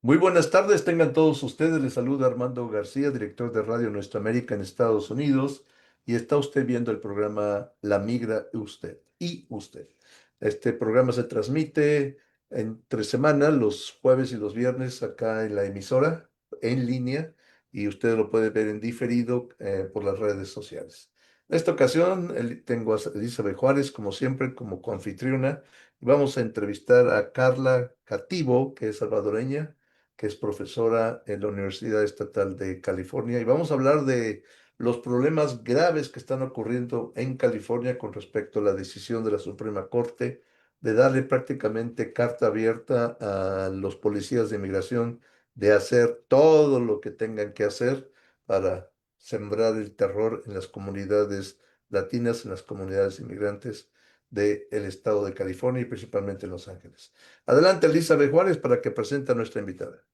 Muy buenas tardes, tengan todos ustedes. Les saluda Armando García, director de Radio Nuestra América en Estados Unidos, y está usted viendo el programa La Migra y Usted. Este programa se transmite entre semana, los jueves y los viernes, acá en la emisora, en línea, y usted lo puede ver en diferido por las redes sociales. En esta ocasión tengo a Elizabeth Juárez, como siempre, como coanfitriona, y vamos a entrevistar a Carla Cativo, que es salvadoreña, que es profesora en la Universidad Estatal de California, y vamos a hablar de los problemas graves que están ocurriendo en California con respecto a la decisión de la Suprema Corte de darle prácticamente carta abierta a los policías de inmigración de hacer todo lo que tengan que hacer para sembrar el terror en las comunidades latinas, en las comunidades inmigrantes del estado de California y principalmente en Los Ángeles. Adelante, Elizabeth Juárez, para que presente a nuestra invitada.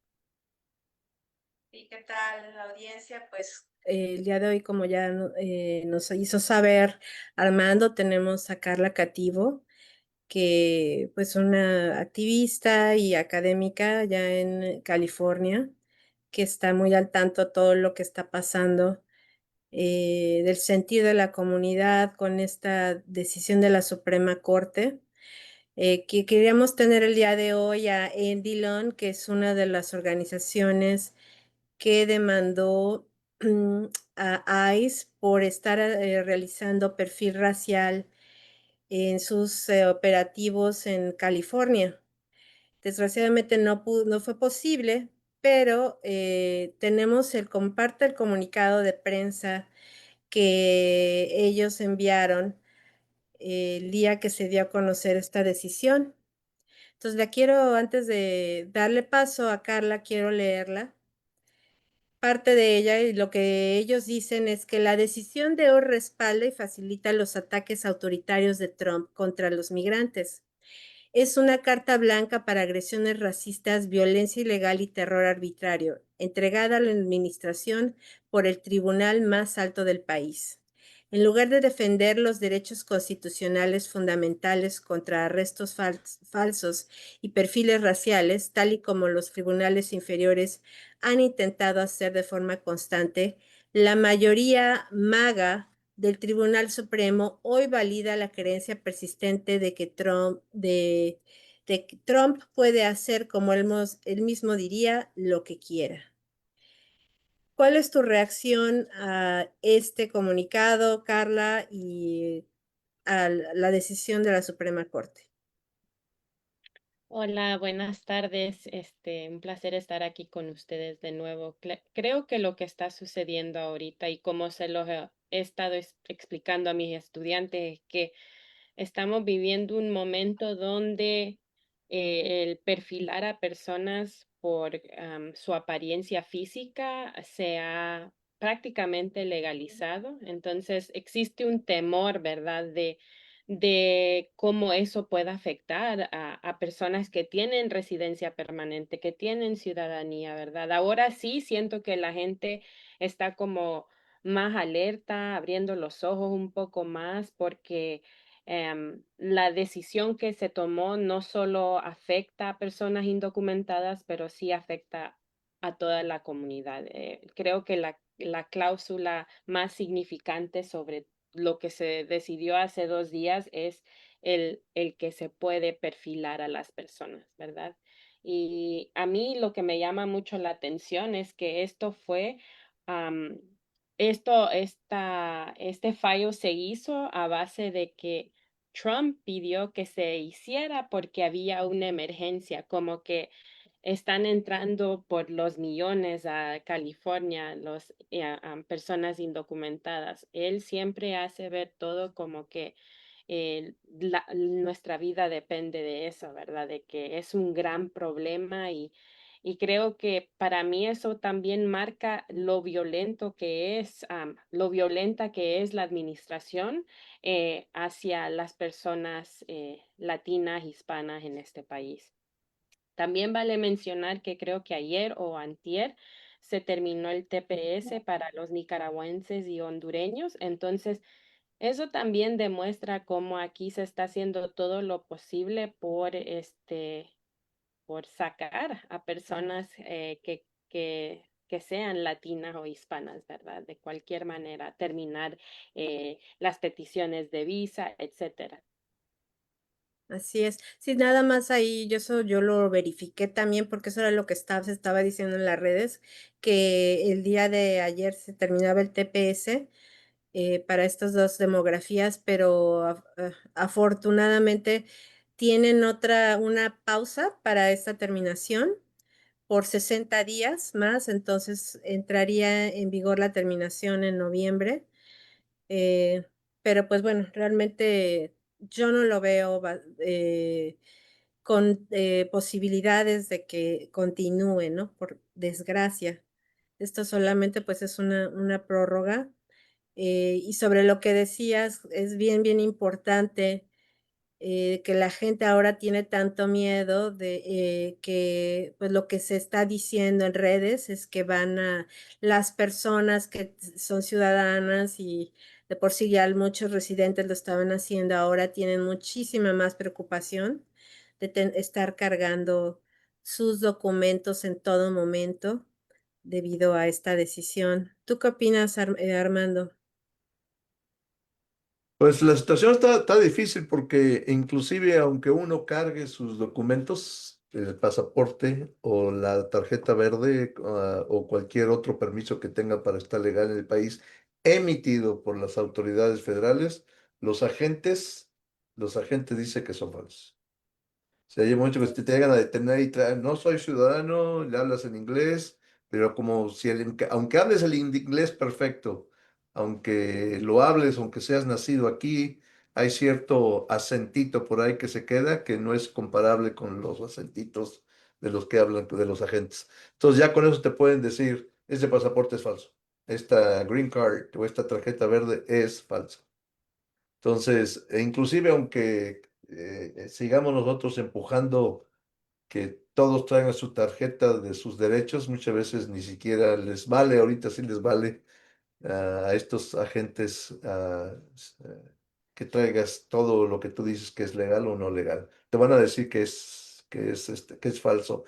¿Y qué tal la audiencia? Pues el día de hoy, como ya nos hizo saber Armando, tenemos a Carla Cativo, que pues una activista y académica ya en California, que está muy al tanto de todo lo que está pasando, del sentir de la comunidad con esta decisión de la Suprema Corte. Que queríamos tener el día de hoy a Endilon, que es una de las organizaciones que demandó a ICE por estar realizando perfil racial en sus operativos en California. Desgraciadamente no fue posible, pero tenemos parte del comunicado de prensa que ellos enviaron el día que se dio a conocer esta decisión. Entonces antes de darle paso a Carla, quiero leerla parte de ella, y lo que ellos dicen es que la decisión de hoy respalda y facilita los ataques autoritarios de Trump contra los migrantes. Es una carta blanca para agresiones racistas, violencia ilegal y terror arbitrario, entregada a la administración por el tribunal más alto del país. En lugar de defender los derechos constitucionales fundamentales contra arrestos falsos y perfiles raciales, tal y como los tribunales inferiores han intentado hacer de forma constante, la mayoría MAGA del Tribunal Supremo hoy valida la creencia persistente de que Trump puede hacer, como él mismo diría, lo que quiera. ¿Cuál es tu reacción a este comunicado, Carla, y a la decisión de la Suprema Corte? Hola, buenas tardes. Un placer estar aquí con ustedes de nuevo. Creo que lo que está sucediendo ahorita y como se lo he estado explicando a mis estudiantes es que estamos viviendo un momento donde el perfilar a personas por su apariencia física se ha prácticamente legalizado. Entonces existe un temor, ¿verdad?, de cómo eso puede afectar a personas que tienen residencia permanente, que tienen ciudadanía, ¿verdad? Ahora sí siento que la gente está como más alerta, abriendo los ojos un poco más, porque la decisión que se tomó no solo afecta a personas indocumentadas, pero sí afecta a toda la comunidad. Creo que la cláusula más significante sobre lo que se decidió hace 2 días es el que se puede perfilar a las personas, ¿verdad? Y a mí lo que me llama mucho la atención es que esto fue, am, este fallo se hizo a base de que Trump pidió que se hiciera porque había una emergencia, como que están entrando por los millones a California, personas indocumentadas. Él siempre hace ver todo como que nuestra vida depende de eso, ¿verdad? De que es un gran problema y creo que para mí eso también marca lo violento que es, lo violenta que es la administración hacia las personas latinas, hispanas en este país. También vale mencionar que creo que ayer o antier se terminó el TPS para los nicaragüenses y hondureños. Entonces, eso también demuestra cómo aquí se está haciendo todo lo posible por por sacar a personas que sean latinas o hispanas, ¿verdad? De cualquier manera, terminar las peticiones de visa, etcétera. Así es. Sí, nada más ahí, yo lo verifiqué también porque eso era lo que se estaba diciendo en las redes, que el día de ayer se terminaba el TPS para estas dos demografías, pero afortunadamente tienen una pausa para esta terminación por 60 días más, entonces entraría en vigor la terminación en noviembre. eh, pero pues bueno, realmente yo no lo veo con posibilidades de que continúe, ¿no? Por desgracia. Esto solamente pues es una prórroga. Y sobre lo que decías, es bien, bien importante que la gente ahora tiene tanto miedo de que pues lo que se está diciendo en redes es que las personas que son ciudadanas y de por sí ya muchos residentes lo estaban haciendo, ahora tienen muchísima más preocupación de estar cargando sus documentos en todo momento debido a esta decisión. ¿Tú qué opinas, Armando? Pues la situación está difícil porque inclusive aunque uno cargue sus documentos, el pasaporte o la tarjeta verde o cualquier otro permiso que tenga para estar legal en el país emitido por las autoridades federales, los agentes, los agentes dicen que son falsos. Se hay mucho que te llegan a detener y traen, no soy ciudadano, le hablas en inglés, pero como si aunque hables el inglés perfecto, aunque lo hables, aunque seas nacido aquí, hay cierto acentito por ahí que se queda que no es comparable con los acentitos de los que hablan de los agentes. Entonces ya con eso te pueden decir, ese pasaporte es falso, esta green card o esta tarjeta verde es falsa. Entonces, inclusive aunque sigamos nosotros empujando que todos traigan su tarjeta de sus derechos, muchas veces ni siquiera les vale, ahorita sí les vale a estos agentes que traigas todo lo que tú dices que es legal o no legal. Te van a decir que es falso.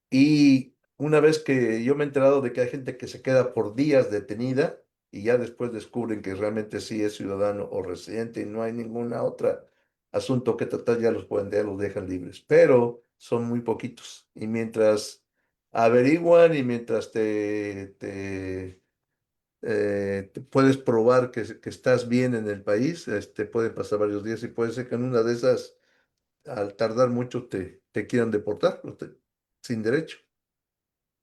Y una vez que yo me he enterado de que hay gente que se queda por días detenida y ya después descubren que realmente sí es ciudadano o residente y no hay ninguna otra asunto que tratar, ya los dejan libres, pero son muy poquitos. Y mientras averiguan y mientras te puedes probar que estás bien en el país, pueden pasar varios días y puede ser que en una de esas, al tardar mucho, te quieran deportar sin derecho,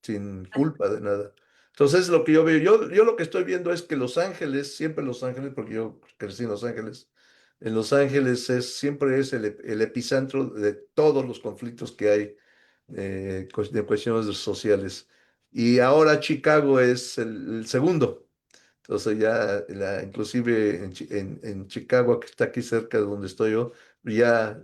sin culpa de nada. Entonces, lo que yo veo, yo lo que estoy viendo es que Los Ángeles, siempre Los Ángeles, porque yo crecí en Los Ángeles siempre es el epicentro de todos los conflictos que hay de cuestiones sociales. Y ahora Chicago es el segundo. Entonces ya, inclusive en Chicago, que está aquí cerca de donde estoy yo, ya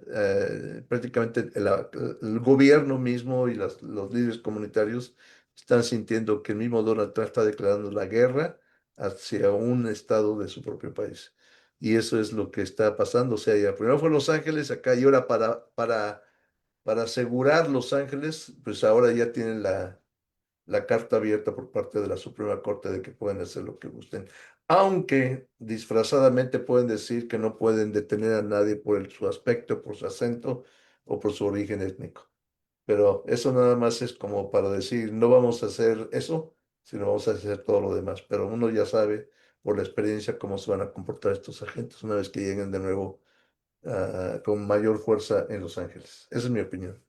prácticamente el gobierno mismo y los líderes comunitarios están sintiendo que el mismo Donald Trump está declarando la guerra hacia un estado de su propio país. Y eso es lo que está pasando. O sea, ya primero fue Los Ángeles, acá y ahora para asegurar Los Ángeles, pues ahora ya tienen la carta abierta por parte de la Suprema Corte de que pueden hacer lo que gusten, aunque disfrazadamente pueden decir que no pueden detener a nadie por su aspecto, por su acento o por su origen étnico. Pero eso nada más es como para decir, no vamos a hacer eso, sino vamos a hacer todo lo demás. Pero uno ya sabe por la experiencia cómo se van a comportar estos agentes una vez que lleguen de nuevo con mayor fuerza en Los Ángeles. Esa es mi opinión.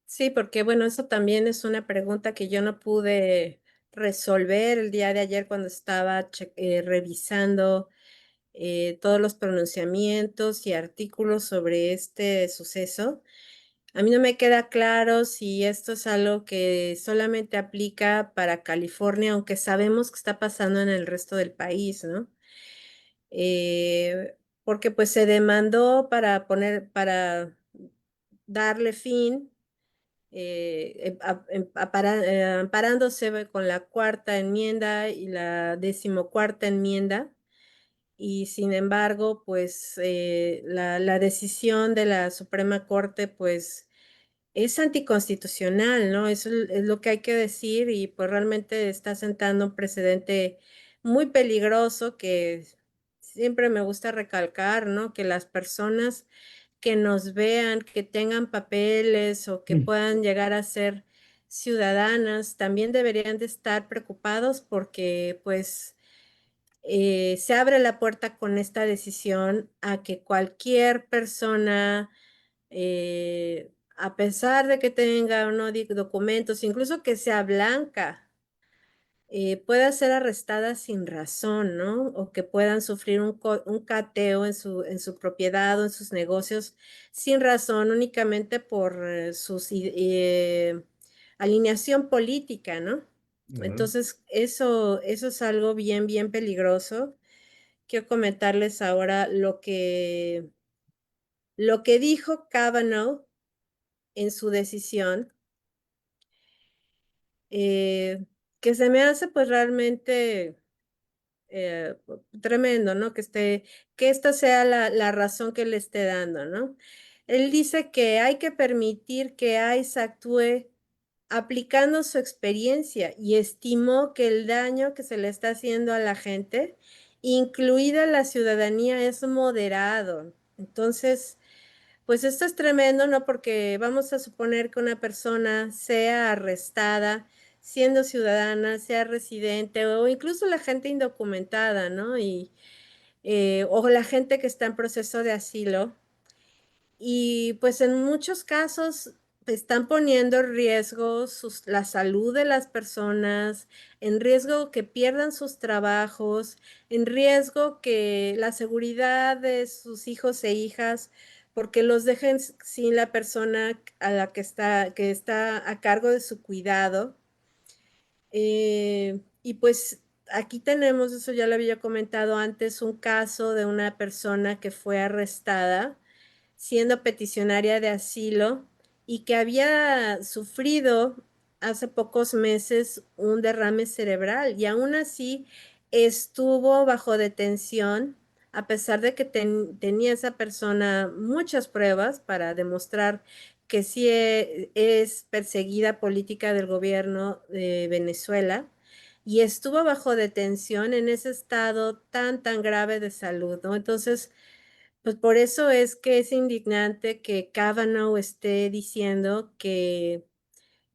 Sí, porque bueno, eso también es una pregunta que yo no pude resolver el día de ayer cuando estaba revisando todos los pronunciamientos y artículos sobre este suceso. A mí no me queda claro si esto es algo que solamente aplica para California, aunque sabemos que está pasando en el resto del país, ¿no? Porque pues se demandó para darle fin amparándose con la cuarta enmienda y la decimocuarta enmienda, y sin embargo, pues la decisión de la Suprema Corte, pues es anticonstitucional, ¿no? Eso es lo que hay que decir y pues realmente está sentando un precedente muy peligroso que siempre me gusta recalcar, ¿no? Que las personas que nos vean, que tengan papeles o que puedan llegar a ser ciudadanas, también deberían de estar preocupados porque pues se abre la puerta con esta decisión a que cualquier persona, a pesar de que tenga o no documentos, incluso que sea blanca, pueda ser arrestada sin razón, ¿no? O que puedan sufrir un cateo en su propiedad o en sus negocios sin razón, únicamente por su alineación política, ¿no? Ujú. Entonces, eso es algo bien, bien peligroso. Quiero comentarles ahora lo que dijo Kavanaugh en su decisión, eh, que se me hace pues realmente tremendo, ¿no? Que esta sea la razón que le esté dando, ¿no? Él dice que hay que permitir que ICE actúe aplicando su experiencia y estimó que el daño que se le está haciendo a la gente, incluida la ciudadanía, es moderado. Entonces, pues esto es tremendo, ¿no? Porque vamos a suponer que una persona sea arrestada siendo ciudadana, sea residente o incluso la gente indocumentada, ¿no? O la gente que está en proceso de asilo. Y pues en muchos casos están poniendo en riesgo la salud de las personas, en riesgo que pierdan sus trabajos, en riesgo que la seguridad de sus hijos e hijas, porque los dejen sin la persona a la que está a cargo de su cuidado. Y pues aquí tenemos, eso ya lo había comentado antes, un caso de una persona que fue arrestada siendo peticionaria de asilo y que había sufrido hace pocos meses un derrame cerebral y aún así estuvo bajo detención a pesar de que tenía esa persona muchas pruebas para demostrar que sí es perseguida política del gobierno de Venezuela y estuvo bajo detención en ese estado tan, tan grave de salud, ¿no? Entonces, pues por eso es que es indignante que Kavanaugh esté diciendo que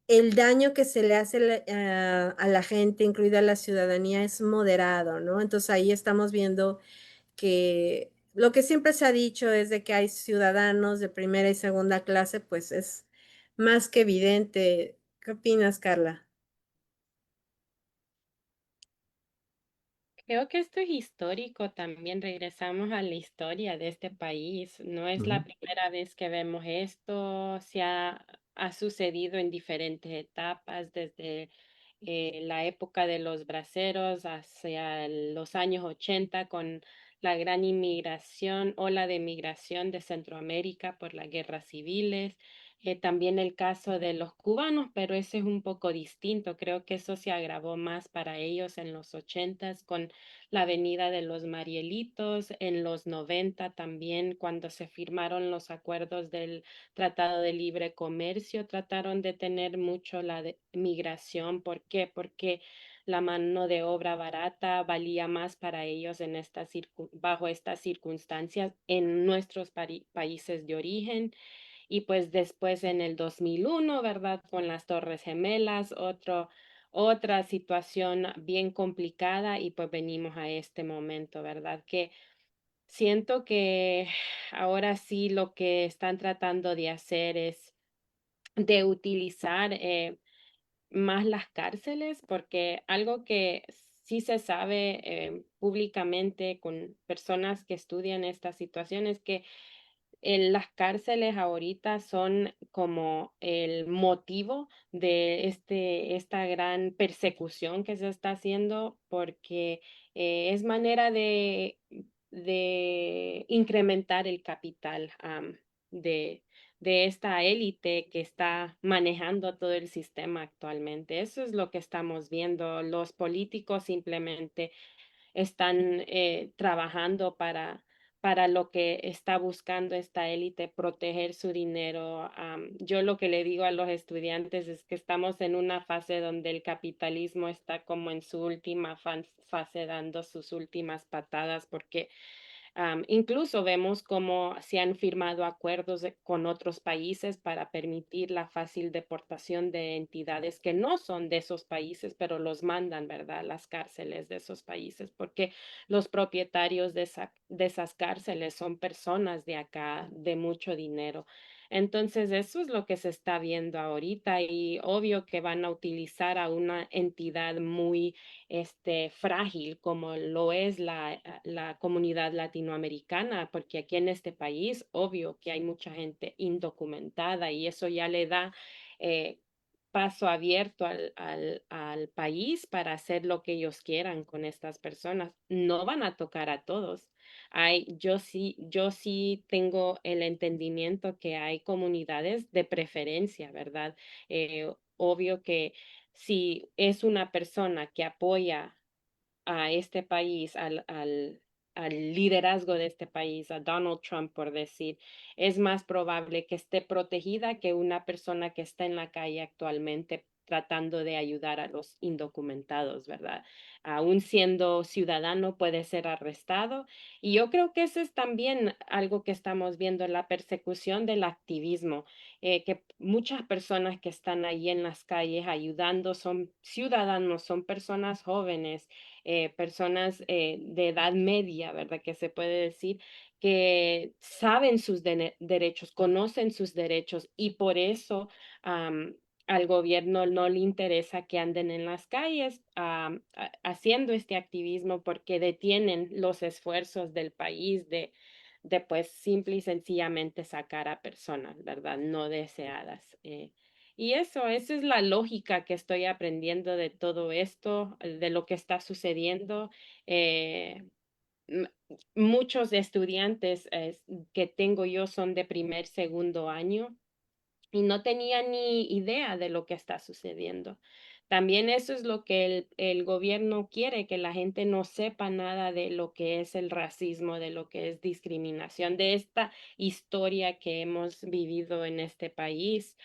el daño que se le hace a la gente, incluida la ciudadanía, es moderado, ¿no? Entonces ahí estamos viendo que lo que siempre se ha dicho es de que hay ciudadanos de primera y segunda clase, pues es más que evidente. ¿Qué opinas, Carla? Creo que esto es histórico también. Regresamos a la historia de este país. No es la Ujú. primera vez que vemos esto. Ha sucedido en diferentes etapas, desde la época de los braceros hacia los años 80 con la gran inmigración, ola de migración de Centroamérica por las guerras civiles. También el caso de los cubanos, pero ese es un poco distinto. Creo que eso se agravó más para ellos en los 80 con la venida de los Marielitos, en los 90 también, cuando se firmaron los acuerdos del Tratado de Libre Comercio, trataron de tener mucho migración. ¿Por qué? Porque la mano de obra barata valía más para ellos bajo estas circunstancias en nuestros países de origen. Y pues después en el 2001, ¿verdad? Con las Torres Gemelas, otra situación bien complicada y pues venimos a este momento, ¿verdad? Que siento que ahora sí lo que están tratando de hacer es de utilizar más las cárceles, porque algo que sí se sabe públicamente con personas que estudian esta situación es que las cárceles ahorita son como el motivo de esta gran persecución que se está haciendo porque es manera de incrementar el capital de, de esta élite que está manejando todo el sistema actualmente. Eso es lo que estamos viendo. Los políticos simplemente están trabajando para lo que está buscando esta élite, proteger su dinero. Yo lo que le digo a los estudiantes es que estamos en una fase donde el capitalismo está como en su última fase, dando sus últimas patadas, porque incluso vemos cómo se han firmado acuerdos con otros países para permitir la fácil deportación de entidades que no son de esos países, pero los mandan, ¿verdad?, a las cárceles de esos países, porque los propietarios de esas cárceles son personas de acá, de mucho dinero. Entonces, eso es lo que se está viendo ahorita y obvio que van a utilizar a una entidad muy frágil como lo es la comunidad latinoamericana, porque aquí en este país, obvio que hay mucha gente indocumentada y eso ya le da eh, paso abierto al país para hacer lo que ellos quieran con estas personas. No van a tocar a todos. Yo sí tengo el entendimiento que hay comunidades de preferencia, ¿verdad? Obvio que si es una persona que apoya a este país, al liderazgo de este país, a Donald Trump, por decir, es más probable que esté protegida que una persona que está en la calle actualmente tratando de ayudar a los indocumentados, ¿verdad? Aún siendo ciudadano puede ser arrestado. Y yo creo que eso es también algo que estamos viendo, la persecución del activismo, que muchas personas que están ahí en las calles ayudando son ciudadanos, son personas jóvenes, personas de edad media, ¿verdad? Que se puede decir que saben sus derechos, conocen sus derechos y por eso al gobierno no le interesa que anden en las calles haciendo este activismo porque detienen los esfuerzos del país de pues simple y sencillamente sacar a personas, ¿verdad? No deseadas. Y esa es la lógica que estoy aprendiendo de todo esto, de lo que está sucediendo. Eh, m- Muchos estudiantes que tengo yo son de primer, segundo año y no tenía ni idea de lo que está sucediendo. También eso es lo que el gobierno quiere, que la gente no sepa nada de lo que es el racismo, de lo que es discriminación, de esta historia que hemos vivido en este país.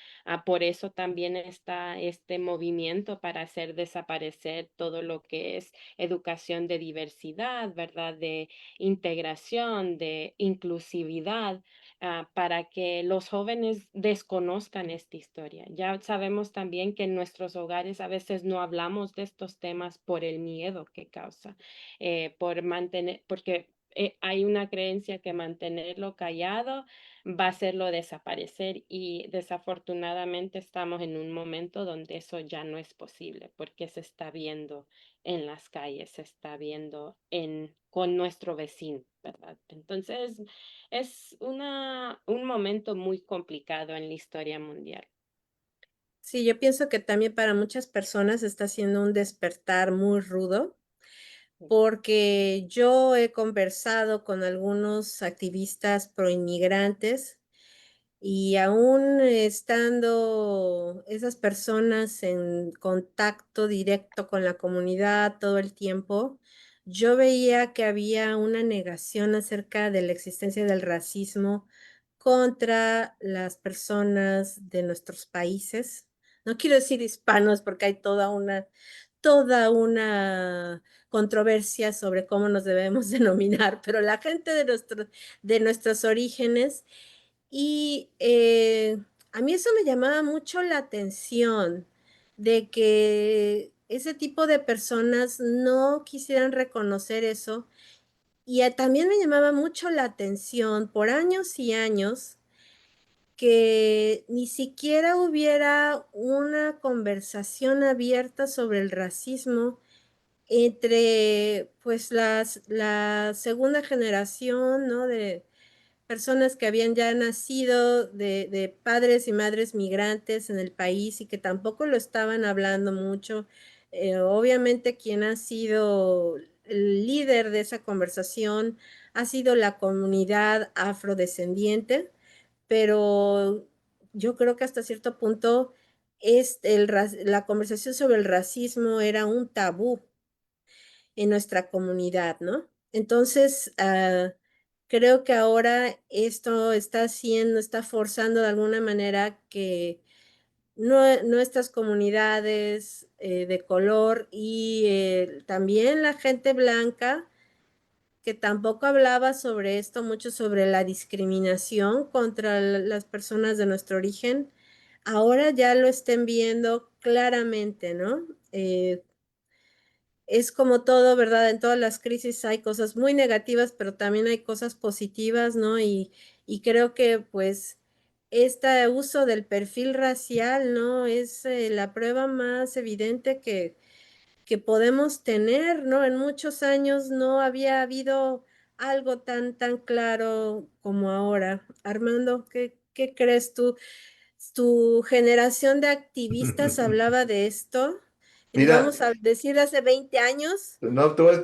Por eso también está este movimiento para hacer desaparecer todo lo que es educación de diversidad, ¿verdad? De integración, de inclusividad, para que los jóvenes desconozcan esta historia. Ya sabemos también que en nuestros hogares a veces no hablamos de estos temas por el miedo que causa, porque hay una creencia que mantenerlo callado va a hacerlo desaparecer y desafortunadamente estamos en un momento donde eso ya no es posible porque se está viendo en las calles, se está viendo con nuestro vecino, ¿verdad? Entonces, es un momento muy complicado en la historia mundial. Sí, yo pienso que también para muchas personas está siendo un despertar muy rudo, porque yo he conversado con algunos activistas proinmigrantes y aún estando esas personas en contacto directo con la comunidad todo el tiempo, yo veía que había una negación acerca de la existencia del racismo contra las personas de nuestros países. No quiero decir hispanos porque hay toda una controversia sobre cómo nos debemos denominar, pero la gente de nuestros orígenes y a mí eso me llamaba mucho la atención, de que ese tipo de personas no quisieran reconocer eso. Y también me llamaba mucho la atención por años y años que ni siquiera hubiera una conversación abierta sobre el racismo entre pues la segunda generación, ¿no? De personas que habían ya nacido de padres y madres migrantes en el país y que tampoco lo estaban hablando mucho. Obviamente quien ha sido el líder de esa conversación ha sido la comunidad afrodescendiente, pero yo creo que hasta cierto punto la conversación sobre el racismo era un tabú en nuestra comunidad, ¿no? Entonces, creo que ahora esto está forzando de alguna manera que nuestras comunidades de color y también la gente blanca, que tampoco hablaba sobre esto, mucho sobre la discriminación contra las personas de nuestro origen, ahora ya lo estén viendo claramente, ¿no? Es como todo, ¿verdad? En todas las crisis hay cosas muy negativas, pero también hay cosas positivas, ¿no? Y creo que pues este uso del perfil racial, ¿no? Es la prueba más evidente que podemos tener, ¿no? En muchos años no había habido algo tan claro como ahora. Armando, ¿qué crees tú? ¿Tu generación de activistas hablaba de esto? Y Mira, vamos a decir hace 20 años. no, te voy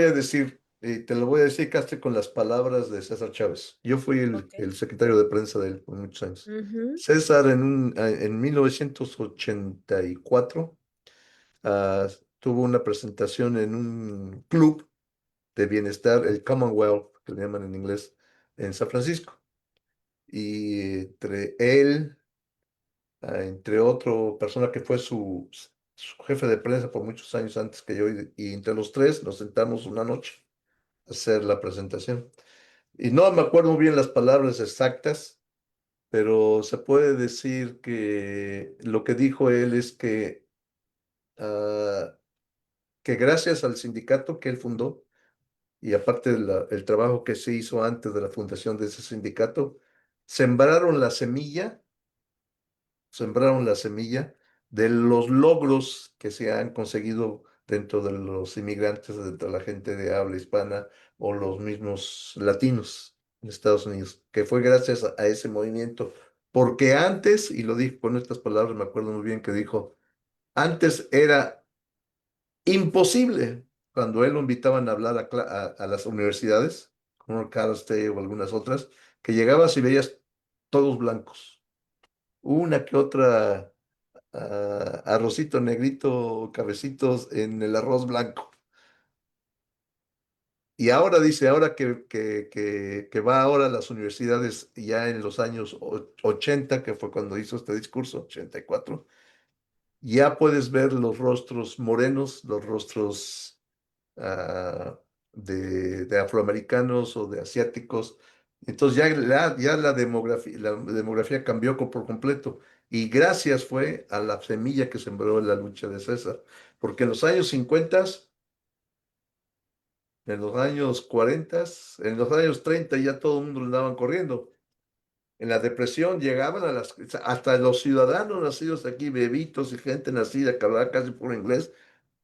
a decir, te lo voy a decir casi con las palabras de César Chávez. Yo fui Ok. el secretario de prensa de él por muchos años. Ujú. César en 1984 ah, tuvo una presentación en un club de bienestar, el Commonwealth, que le llaman en inglés, en San Francisco. Y entre él, entre otro persona que fue su jefe de prensa por muchos años antes que yo, y entre los tres nos sentamos una noche a hacer la presentación. Y no me acuerdo muy bien las palabras exactas, pero se puede decir que lo que dijo él es ah, que gracias al sindicato que él fundó, y aparte del trabajo que se hizo antes de la fundación de ese sindicato, sembraron la semilla, sembraron la semilla de los logros que se han conseguido dentro de los inmigrantes, dentro de la gente de habla hispana o los mismos latinos en Estados Unidos, que fue gracias a ese movimiento. Porque antes, y lo dijo con estas palabras, me acuerdo muy bien que dijo, antes era imposible cuando él lo invitaban a hablar a las universidades, como Cal State o algunas otras, que llegabas y veías todos blancos. Una que otra arrocito negrito, cabecitos en el arroz blanco. Y ahora dice, ahora que va ahora a las universidades ya en los años 80, que fue cuando hizo este discurso, 84, ya puedes ver los rostros morenos, los rostros ah, de afroamericanos o de asiáticos. Entonces ya la demografía cambió por completo. Y gracias fue a la semilla que sembró en la lucha de César. Porque en los años 50, en los años 40, en los años 30 ya todo el mundo andaban corriendo. En la depresión llegaban hasta los ciudadanos nacidos aquí, bebitos y gente nacida que hablaba casi puro inglés,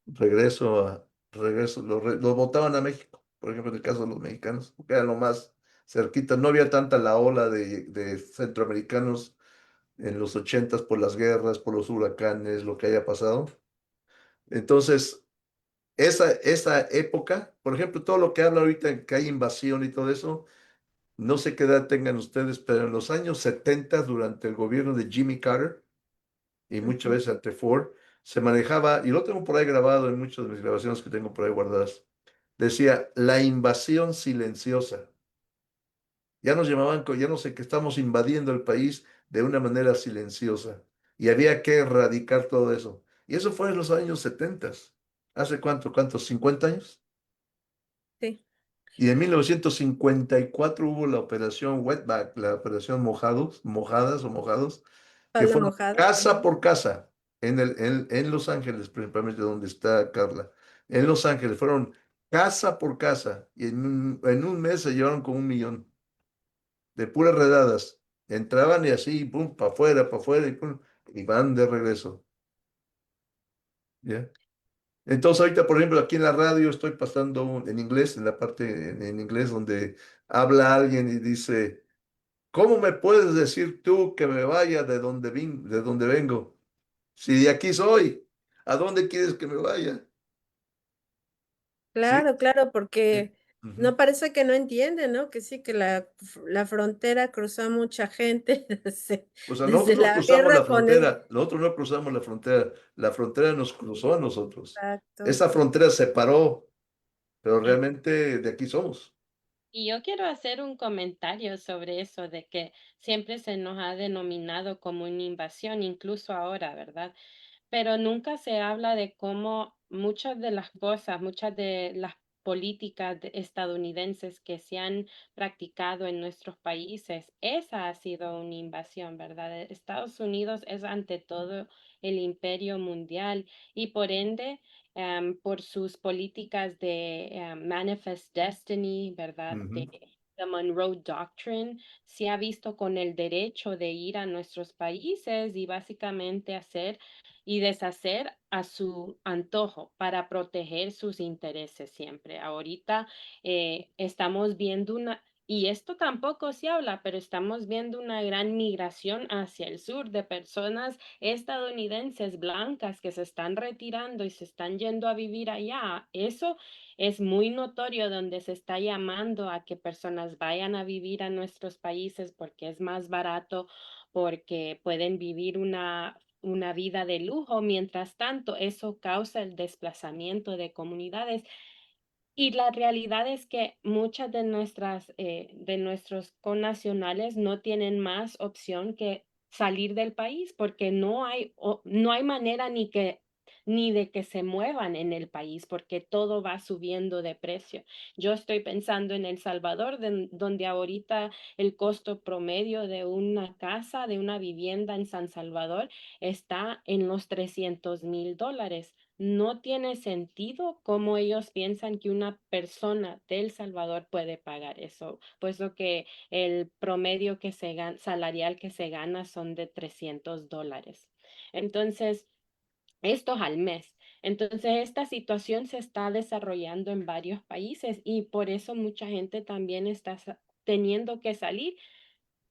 los votaban a México, por ejemplo, en el caso de los mexicanos, que era lo más cerquita, no había tanta la ola de centroamericanos en los 80 por las guerras, por los huracanes, lo que haya pasado. Entonces, esa época, por ejemplo, todo lo que habla ahorita que hay invasión y todo eso, no sé qué edad tengan ustedes, pero en los años 70, durante el gobierno de Jimmy Carter, y muchas Ujú. veces ante Ford, se manejaba, y lo tengo por ahí grabado en muchas de mis grabaciones que tengo por ahí guardadas, decía la invasión silenciosa. Ya nos llamaban, ya no sé, que estamos invadiendo el país de una manera silenciosa. Y había que erradicar todo eso. Y eso fue en los años 70. ¿Hace cuántos? ¿50 años? Sí, Y en 1954 hubo la operación Wetback, la operación mojadas o mojados, que espalda fueron mojada. casa Ujú. por casa en Los Ángeles, principalmente donde está Carla. En Los Ángeles fueron casa por casa y en un mes se llevaron como 1 millón de puras redadas. Entraban y así, pum, para afuera y pum, y van de regreso. ¿Ya? Entonces ahorita, por ejemplo, aquí en la radio estoy pasando en inglés, en la parte en inglés donde habla alguien y dice, ¿cómo me puedes decir tú que me vaya de donde vengo? Si de aquí soy, ¿a dónde quieres que me vaya? Sí. Claro, claro, Sí. porque Ujú. no parece que no entiende, ¿no? Que sí, que la frontera cruzó mucha gente O sea, desde nosotros no la cruzamos la guerra con el... frontera, nosotros no cruzamos la frontera nos cruzó a nosotros. Exacto. Esa frontera separó, pero Sí. realmente de aquí somos. Y yo quiero hacer un comentario sobre eso, de que siempre se nos ha denominado como una invasión, incluso ahora, ¿verdad? Pero nunca se habla de cómo muchas de las cosas, muchas de las políticas estadounidenses que se han practicado en nuestros países, esa ha sido una invasión, ¿verdad? Estados Unidos es ante todo el imperio mundial y por ende, por sus políticas de Manifest Destiny, ¿verdad? De Ujú, The Monroe Doctrine, se ha visto con el derecho de ir a nuestros países y básicamente hacer y deshacer a su antojo para proteger sus intereses siempre. Ahorita estamos viendo y esto tampoco se habla, pero estamos viendo una gran migración hacia el sur de personas estadounidenses blancas que se están retirando y se están yendo a vivir allá. Eso es muy notorio donde se está llamando a que personas vayan a vivir a nuestros países porque es más barato, porque pueden vivir una vida de lujo. Mientras tanto, eso causa el desplazamiento de comunidades y la realidad es que muchas de nuestros connacionales no tienen más opción que salir del país porque no hay manera ni de que se muevan en el país porque todo va subiendo de precio. Yo estoy pensando en El Salvador, donde ahorita el costo promedio de una casa, de una vivienda en San Salvador, está en los $300,000. No tiene sentido cómo ellos piensan que una persona de El Salvador puede pagar eso, puesto que el promedio salarial que se gana son de $300. Entonces, esto es al mes. Entonces, esta situación se está desarrollando en varios países y por eso mucha gente también está teniendo que salir.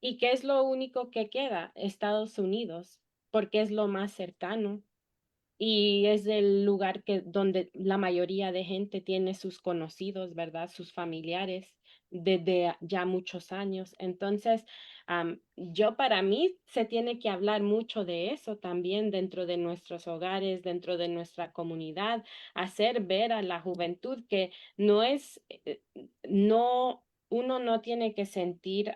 ¿Y qué es lo único que queda? Estados Unidos, porque es lo más cercano y es el lugar donde la mayoría de gente tiene sus conocidos, ¿verdad? Sus familiares desde ya muchos años. Entonces, yo para mí se tiene que hablar mucho de eso también dentro de nuestros hogares, dentro de nuestra comunidad, hacer ver a la juventud que no es, no, uno no tiene que sentir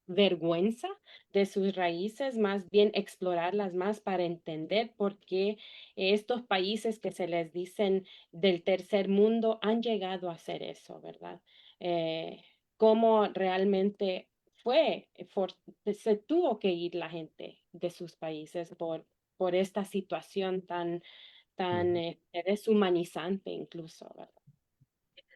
vergüenza de sus raíces, más bien explorarlas más para entender por qué estos países que se les dicen del tercer mundo han llegado a hacer eso, ¿verdad? Eh, Cómo realmente se tuvo que ir la gente de sus países por esta situación tan ujú. deshumanizante incluso, ¿verdad?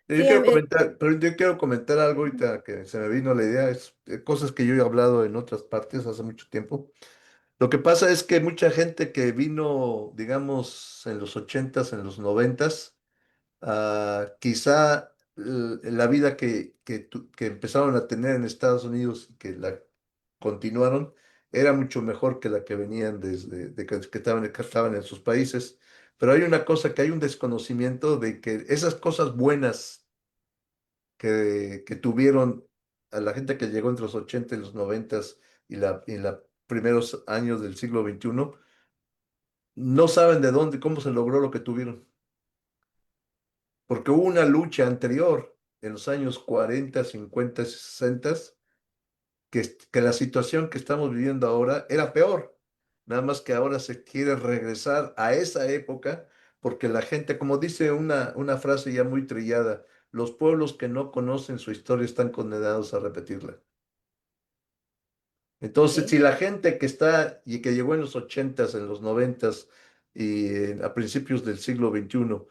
Yo Sí, quiero comentar, pero yo quiero comentar algo ahorita que se me vino la idea, es cosas que yo he hablado en otras partes hace mucho tiempo. Lo que pasa es que mucha gente que vino, digamos, en los ochentas, en los noventas, quizá la vida que empezaron a tener en Estados Unidos y que la continuaron era mucho mejor que la que venían desde que estaban en sus países. Pero hay una cosa, que hay un desconocimiento de que esas cosas buenas que tuvieron a la gente que llegó entre los 80 y los 90 y los primeros años del siglo XXI, no saben de dónde, cómo se logró lo que tuvieron. Porque hubo una lucha anterior en los años 40, 50, 60, que la situación que estamos viviendo ahora era peor. Nada más que ahora se quiere regresar a esa época porque la gente, como dice una frase ya muy trillada, los pueblos que no conocen su historia están condenados a repetirla. Entonces, sí. si la gente que está y que llegó en los ochentas, en los noventas y a principios del siglo XXI,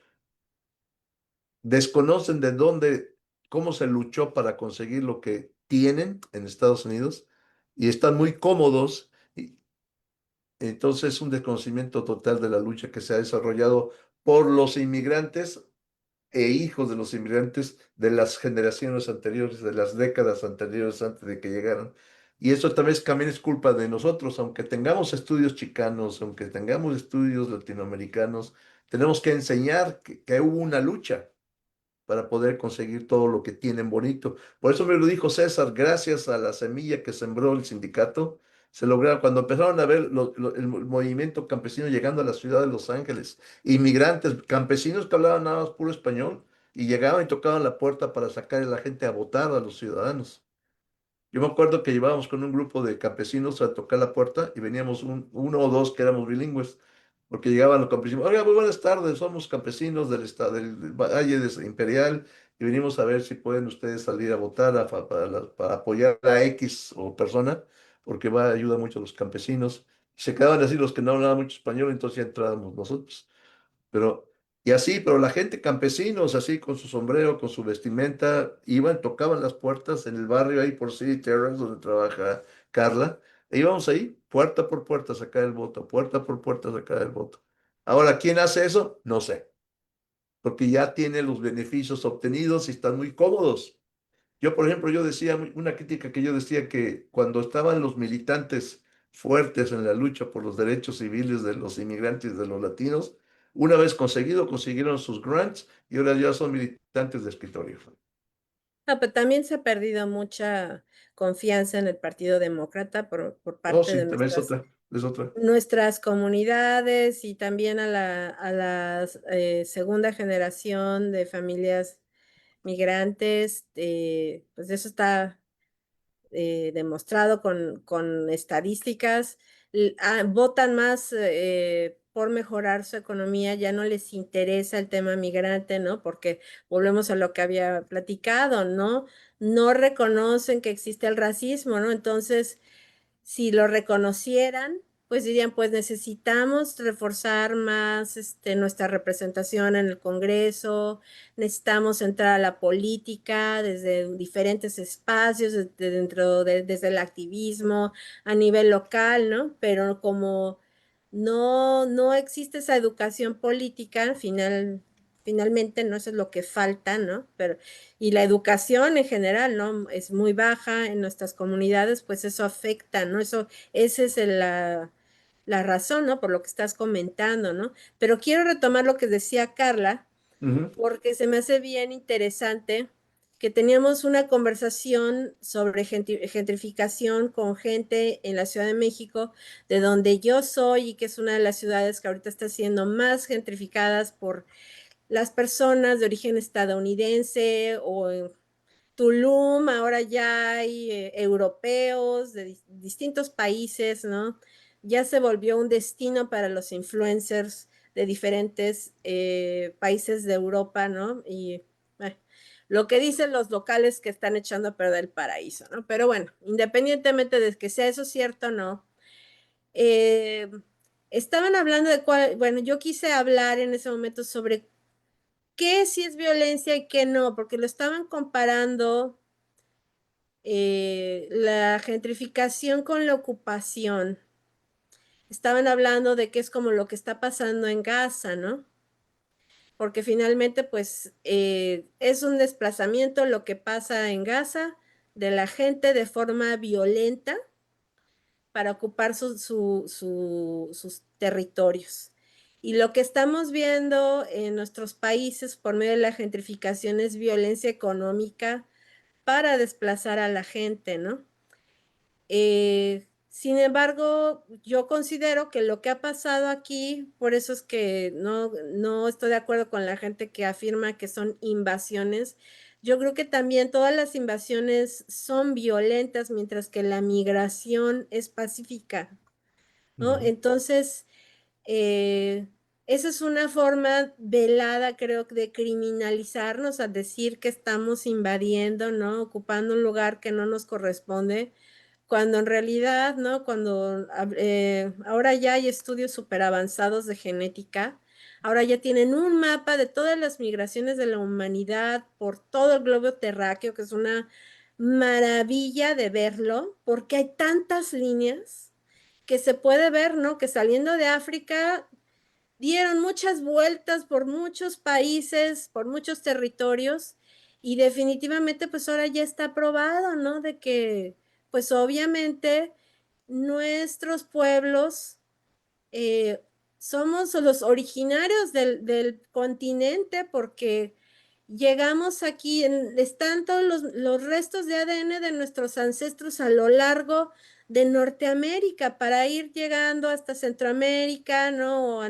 desconocen de dónde, cómo se luchó para conseguir lo que tienen en Estados Unidos y están muy cómodos, y entonces es un desconocimiento total de la lucha que se ha desarrollado por los inmigrantes e hijos de los inmigrantes de las generaciones anteriores, de las décadas anteriores antes de que llegaran. Y eso también es culpa de nosotros, aunque tengamos estudios chicanos, aunque tengamos estudios latinoamericanos, tenemos que enseñar que hubo una lucha para poder conseguir todo lo que tienen bonito. Por eso me lo dijo César, gracias a la semilla que sembró el sindicato, se lograron, cuando empezaron a ver el movimiento campesino llegando a la ciudad de Los Ángeles, inmigrantes, campesinos que hablaban nada más puro español, y llegaban y tocaban la puerta para sacar a la gente a votar a los ciudadanos. Yo me acuerdo que llevábamos con un grupo de campesinos a tocar la puerta y veníamos uno o dos que éramos bilingües, porque llegaban los campesinos, oiga, muy buenas tardes, somos campesinos del estado del Valle Imperial y venimos a ver si pueden ustedes salir a votar para apoyar a X o persona, porque ayuda mucho a los campesinos. Y se quedaban así los que no hablaban mucho español, entonces ya entrábamos nosotros. Pero, y así, pero la gente, campesinos, así con su sombrero, con su vestimenta, iban, tocaban las puertas en el barrio ahí por City Terrace, donde trabaja Carla, e íbamos ahí, puerta por puerta, a sacar el voto, puerta por puerta, a sacar el voto. Ahora, ¿quién hace eso? No sé, porque ya tiene los beneficios obtenidos y están muy cómodos. Yo, por ejemplo, yo decía, una crítica que yo decía que cuando estaban los militantes fuertes en la lucha por los derechos civiles de los inmigrantes, de los latinos, una vez conseguido, consiguieron sus grants y ahora ya son militantes de escritorio. No, pero también se ha perdido mucha confianza en el Partido Demócrata por Oh, parte sí, de también es otra. nuestras comunidades y también a la segunda generación de familias migrantes. Pues eso está demostrado con estadísticas. Votan más por mejorar su economía, ya no les interesa el tema migrante, ¿no? Porque volvemos a lo que había platicado, ¿no? No reconocen que existe el racismo, ¿no? Entonces, si lo reconocieran, pues dirían, pues necesitamos reforzar más nuestra representación en el Congreso, necesitamos entrar a la política desde diferentes espacios, desde el activismo a nivel local, ¿no? Pero como no existe esa educación política, finalmente no eso es lo que falta, ¿no? Pero y la educación en general, ¿no? Es muy baja en nuestras comunidades, pues eso afecta, ¿no? Esa es la razón, ¿no? Por lo que estás comentando, ¿no? Pero quiero retomar lo que decía Carla, Ujú, porque se me hace bien interesante que teníamos una conversación sobre gentrificación con gente en la Ciudad de México, de donde yo soy y que es una de las ciudades que ahorita está siendo más gentrificadas por las personas de origen estadounidense o en Tulum, ahora ya hay europeos de distintos países, ¿no? Ya se volvió un destino para los influencers de diferentes países de Europa, ¿no? Y lo que dicen los locales que están echando a perder el paraíso, ¿no? Pero bueno, independientemente de que sea eso cierto o no, eh, estaban hablando de cuál, bueno, yo quise hablar en ese momento sobre qué sí es violencia y qué no, porque lo estaban comparando la gentrificación con la ocupación. Estaban hablando de que es como lo que está pasando en Gaza, ¿no? Porque finalmente, pues, es un desplazamiento lo que pasa en Gaza de la gente de forma violenta para ocupar sus territorios. Y lo que estamos viendo en nuestros países por medio de la gentrificación es violencia económica para desplazar a la gente, ¿no? Sin embargo, yo considero que lo que ha pasado aquí, por eso es que no estoy de acuerdo con la gente que afirma que son invasiones. Yo creo que también todas las invasiones son violentas, mientras que la migración es pacífica, ¿no? ujú, Entonces, eh, esa es una forma velada, creo, de criminalizarnos, a decir que estamos invadiendo, ¿no? Ocupando un lugar que no nos corresponde, cuando en realidad, ¿no? Ahora ya hay estudios súper avanzados de genética, ahora ya tienen un mapa de todas las migraciones de la humanidad por todo el globo terráqueo, que es una maravilla de verlo, porque hay tantas líneas que se puede ver, ¿no? Que saliendo de África dieron muchas vueltas por muchos países, por muchos territorios, y definitivamente pues ahora ya está probado, ¿no? De que pues obviamente nuestros pueblos eh, somos los originarios del continente porque llegamos aquí, están todos los restos de ADN de nuestros ancestros a lo largo de Norteamérica para ir llegando hasta Centroamérica, ¿no? O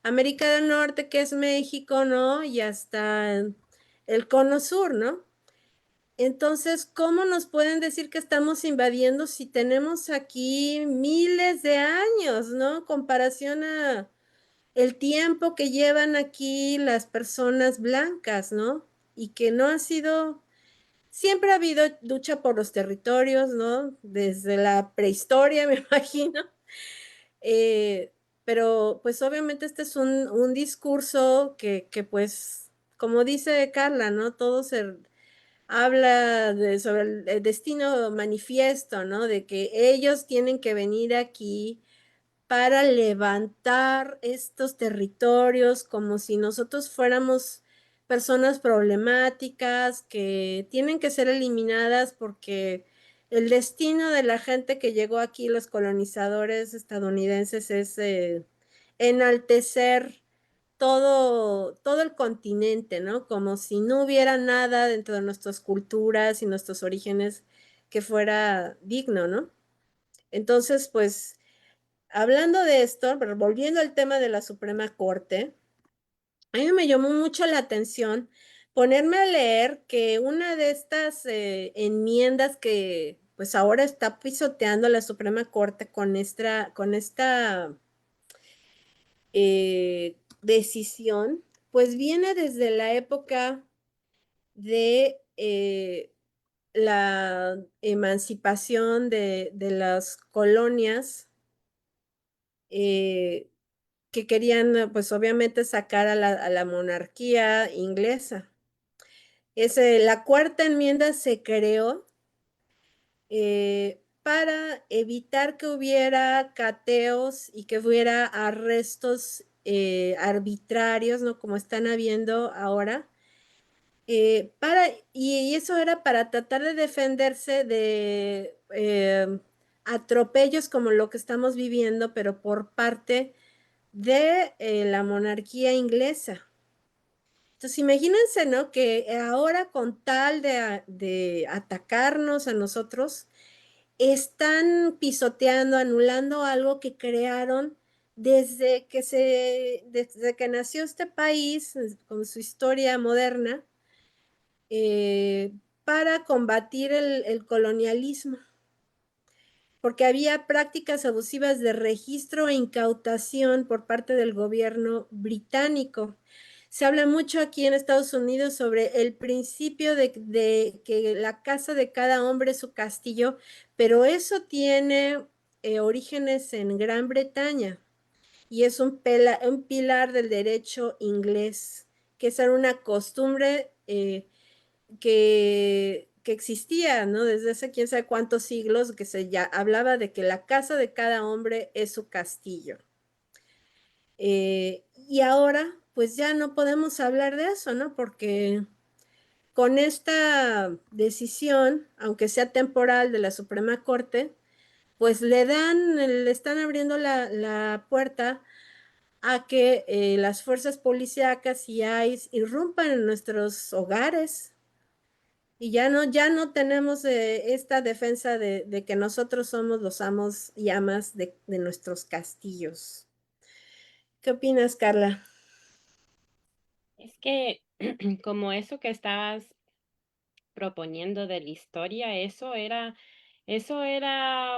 América del Norte, que es México, ¿no? Y hasta el cono sur, ¿no? Entonces, ¿cómo nos pueden decir que estamos invadiendo si tenemos aquí miles de años, ¿no? Comparación a el tiempo que llevan aquí las personas blancas, ¿no? Y que no ha sido, siempre ha habido lucha por los territorios, ¿no? Desde la prehistoria, me imagino. Eh, pero pues obviamente este es un discurso que pues, como dice Carla, ¿no? Todo se habla sobre el destino manifiesto, ¿no? De que ellos tienen que venir aquí para levantar estos territorios como si nosotros fuéramos personas problemáticas que tienen que ser eliminadas porque el destino de la gente que llegó aquí, los colonizadores estadounidenses, es enaltecer todo el continente, ¿no? Como si no hubiera nada dentro de nuestras culturas y nuestros orígenes que fuera digno, ¿no? Entonces, pues, hablando de esto, pero volviendo al tema de la Suprema Corte, a mí me llamó mucho la atención ponerme a leer que una de estas enmiendas que pues ahora está pisoteando la Suprema Corte con esta decisión, pues viene desde la época de la emancipación de las colonias eh, que querían, pues obviamente, sacar a la monarquía inglesa. La cuarta enmienda se creó para evitar que hubiera cateos y que hubiera arrestos arbitrarios, ¿no? Como están habiendo ahora. Y eso era para tratar de defenderse de atropellos como lo que estamos viviendo, pero por parte de la monarquía inglesa. Entonces, imagínense, ¿no? Que ahora con tal de atacarnos a nosotros, están pisoteando, anulando algo que crearon desde que nació este país, con su historia moderna, eh, para combatir el colonialismo, porque había prácticas abusivas de registro e incautación por parte del gobierno británico. Se habla mucho aquí en Estados Unidos sobre el principio de que la casa de cada hombre es su castillo, pero eso tiene orígenes en Gran Bretaña y es un pilar del derecho inglés, que esa era una costumbre que existía, ¿no? Desde hace quién sabe cuántos siglos, que se ya hablaba de que la casa de cada hombre es su castillo. Y ahora, pues ya no podemos hablar de eso, ¿no? Porque con esta decisión, aunque sea temporal de la Suprema Corte, pues le están abriendo la puerta a que las fuerzas policíacas y ICE irrumpan en nuestros hogares. Y ya no tenemos esta defensa de que nosotros somos los amos y amas de nuestros castillos. ¿Qué opinas, Carla? Es que como eso que estabas proponiendo de la historia, eso era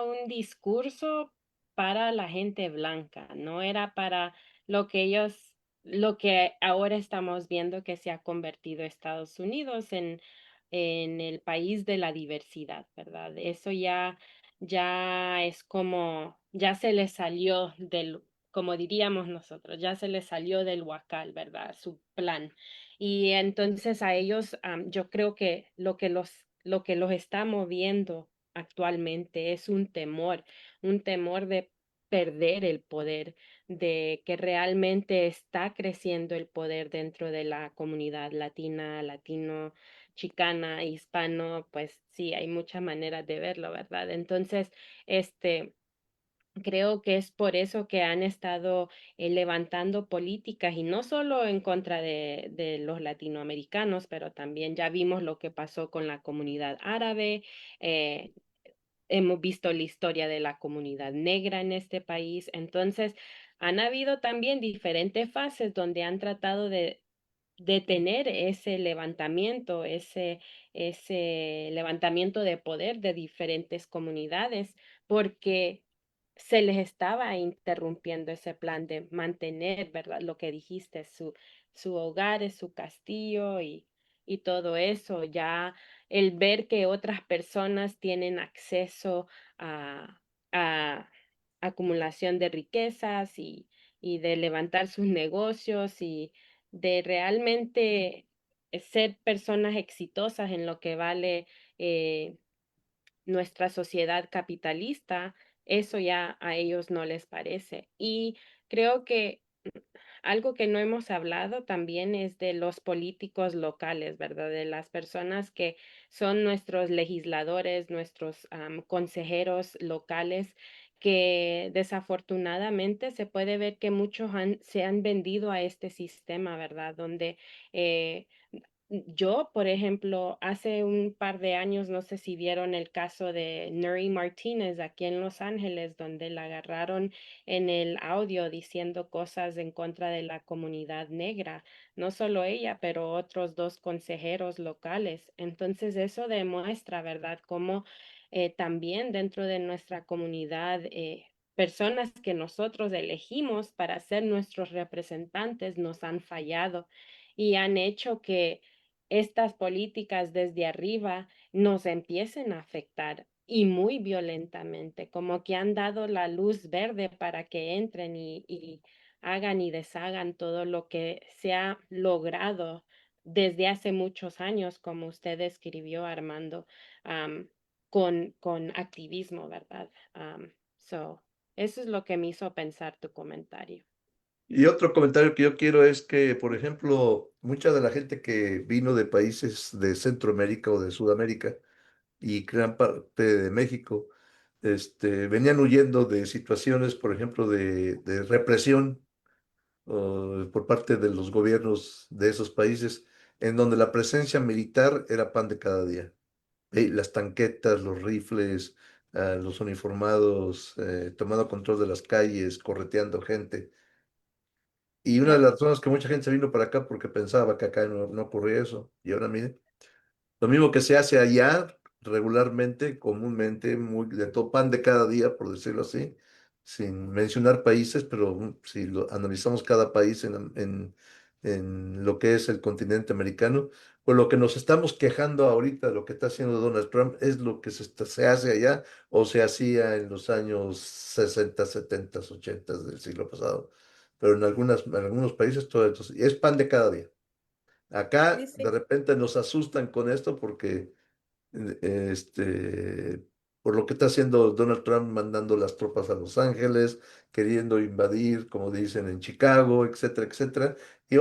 un discurso para la gente blanca, no era para lo que ahora estamos viendo que se ha convertido Estados Unidos en el país de la diversidad, ¿verdad? Eso ya es como, ya se le salió como diríamos nosotros, ya se le salió del huacal, ¿verdad? Su plan. Y entonces a ellos, yo creo que lo que los está moviendo actualmente es un temor de perder el poder, de que realmente está creciendo el poder dentro de la comunidad latina, latino, chicana, hispano, pues sí, hay muchas maneras de verlo, ¿verdad? Entonces, este, creo que es por eso que han estado levantando políticas y no solo en contra de los latinoamericanos, pero también ya vimos lo que pasó con la comunidad árabe. eh, Hemos visto la historia de la comunidad negra en este país. Entonces, han habido también diferentes fases donde han tratado detener ese levantamiento, ese levantamiento de poder de diferentes comunidades, porque se les estaba interrumpiendo ese plan de mantener, ¿verdad? Lo que dijiste, su hogar es su castillo y todo eso. Ya el ver que otras personas tienen acceso a acumulación de riquezas y de levantar sus negocios y de realmente ser personas exitosas en lo que vale eh, nuestra sociedad capitalista, eso ya a ellos no les parece. Y creo que algo que no hemos hablado también es de los políticos locales, ¿verdad? De las personas que son nuestros legisladores, nuestros consejeros locales, que desafortunadamente se puede ver que muchos se han vendido a este sistema, ¿verdad? Donde eh, yo, por ejemplo, hace un par de años, no sé si vieron el caso de Nuri Martínez aquí en Los Ángeles, donde la agarraron en el audio diciendo cosas en contra de la comunidad negra. No solo ella, pero otros dos consejeros locales. Entonces, eso demuestra, ¿verdad?, cómo también dentro de nuestra comunidad, personas que nosotros elegimos para ser nuestros representantes nos han fallado y han hecho que estas políticas desde arriba nos empiecen a afectar y muy violentamente, como que han dado la luz verde para que entren y hagan y deshagan todo lo que se ha logrado desde hace muchos años, como usted escribió, Armando, am, con activismo, ¿verdad? So, eso es lo que me hizo pensar tu comentario. Y otro comentario que yo quiero es que, por ejemplo, mucha de la gente que vino de países de Centroamérica o de Sudamérica y gran parte de México, venían huyendo de situaciones, por ejemplo, de represión por parte de los gobiernos de esos países, en donde la presencia militar era pan de cada día. Las tanquetas, los rifles, los uniformados, tomando control de las calles, correteando gente. Y una de Ya. las razones que mucha gente se vino para acá porque pensaba que acá no ocurría eso. Y ahora mire, lo mismo que se hace allá regularmente, comúnmente, muy, de todo pan de cada día, por decirlo así, sin mencionar países, pero si lo analizamos cada país en lo que es el continente americano, pues lo que nos estamos quejando ahorita, lo que está haciendo Donald Trump, es lo que se hace allá o se hacía en los años 60, 70, 80 del siglo pasado. Pero en algunos países todo esto es pan de cada día. Sí, Acá de sí. repente nos asustan con esto porque por lo que está haciendo Donald Trump mandando las tropas a Los Ángeles, queriendo invadir, como dicen, en Chicago, etcétera, etcétera, y y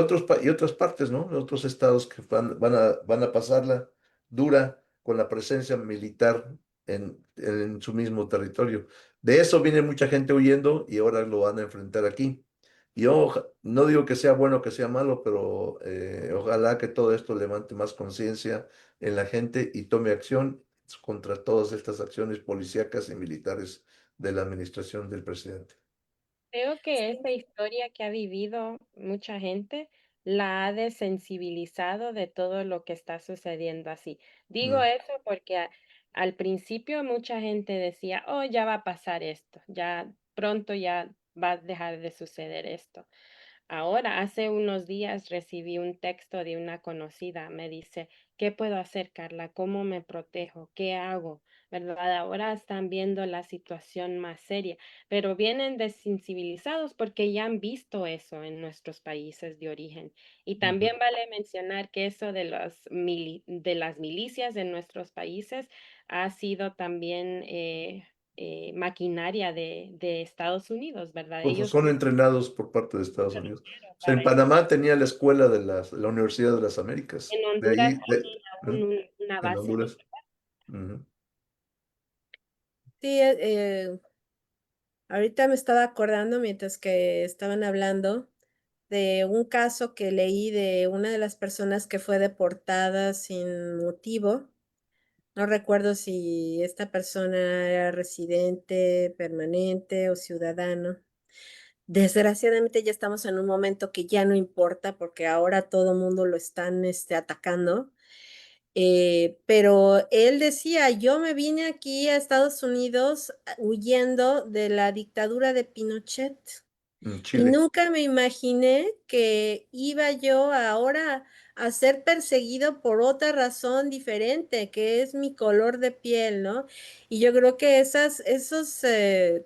otras partes, ¿no? Otros estados que van a pasarla dura con la presencia militar en su mismo territorio. De eso viene mucha gente huyendo y ahora lo van a enfrentar aquí. Yo no digo que sea bueno o que sea malo, pero ojalá que todo esto levante más conciencia en la gente y tome acción contra todas estas acciones policíacas y militares de la administración del presidente. Creo que esta historia que ha vivido mucha gente la ha desensibilizado de todo lo que está sucediendo así. Digo Mm, eso porque al principio mucha gente decía, oh, ya va a pasar esto, ya pronto ya va a dejar de suceder esto. Ahora, hace unos días recibí un texto de una conocida. Me dice, ¿qué puedo hacer, Carla? ¿Cómo me protejo? ¿Qué hago? ¿Verdad? Ahora están viendo la situación más seria, pero vienen desensibilizados porque ya han visto eso en nuestros países de origen. Y ujú. también vale mencionar que eso de de las milicias en nuestros países ha sido también maquinaria de Estados Unidos, ¿verdad? Pues Ellos son entrenados por parte de Estados Unidos. O sea, en Panamá tenía la escuela de la Universidad de las Américas. en De Honduras ahí, tienen aún una en base Honduras. militar. Ujú, Sí, ahorita me estaba acordando mientras que estaban hablando de un caso que leí de una de las personas que fue deportada sin motivo. No recuerdo si esta persona era residente, permanente o ciudadano, Desgraciadamente ya estamos en un momento que ya no importa porque ahora todo el mundo lo están atacando. Pero él decía, yo me vine aquí a Estados Unidos huyendo de la dictadura de Pinochet. En Y Chile. nunca me imaginé que iba yo ahora a ser perseguido por otra razón diferente, que es mi color de piel, ¿no? Y yo creo que esos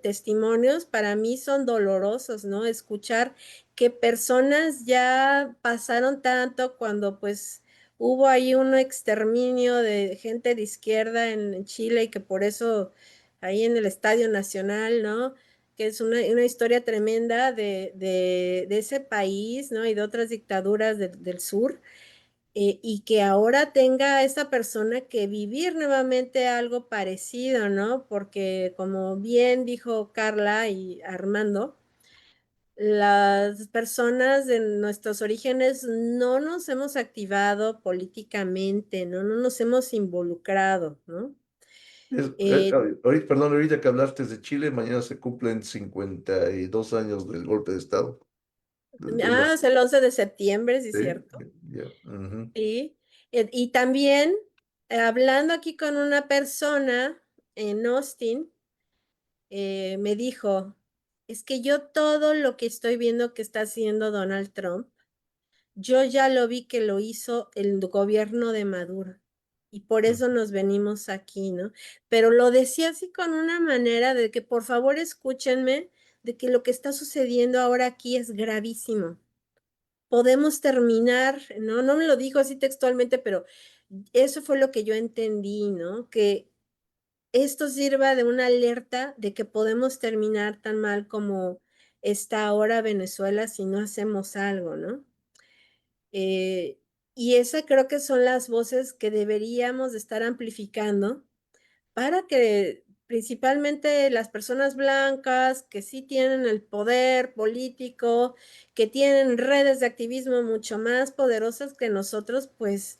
testimonios para mí son dolorosos, ¿no? Escuchar que personas ya pasaron tanto cuando pues hubo ahí un exterminio de gente de izquierda en Chile y que por eso ahí en el Estadio Nacional, ¿no? Que es una historia tremenda de ese país, ¿no? Y de otras dictaduras del sur, y que ahora tenga esa persona que vivir nuevamente algo parecido, ¿no? Porque como bien dijo Carla y Armando, las personas de nuestros orígenes no nos hemos activado políticamente, ¿no? No nos hemos involucrado, ¿no? Eh, Perdón, ahorita que hablaste de Chile, mañana se cumplen 52 años del golpe de Estado. es el 11 de septiembre, sí es Sí, cierto. ya, ujú. Sí, y también hablando aquí con una persona en Austin, me dijo, es que yo todo lo que estoy viendo que está haciendo Donald Trump, yo ya lo vi que lo hizo el gobierno de Maduro y por eso nos venimos aquí, ¿no? Pero lo decía así con una manera de que por favor escúchenme, de que lo que está sucediendo ahora aquí es gravísimo. Podemos terminar, ¿no? No me lo dijo así textualmente, pero eso fue lo que yo entendí, ¿no? Que esto sirva de una alerta de que podemos terminar tan mal como está ahora Venezuela si no hacemos algo, ¿no? Eh, y esa creo que son las voces que deberíamos de estar amplificando para que principalmente las personas blancas que sí tienen el poder político, que tienen redes de activismo mucho más poderosas que nosotros, pues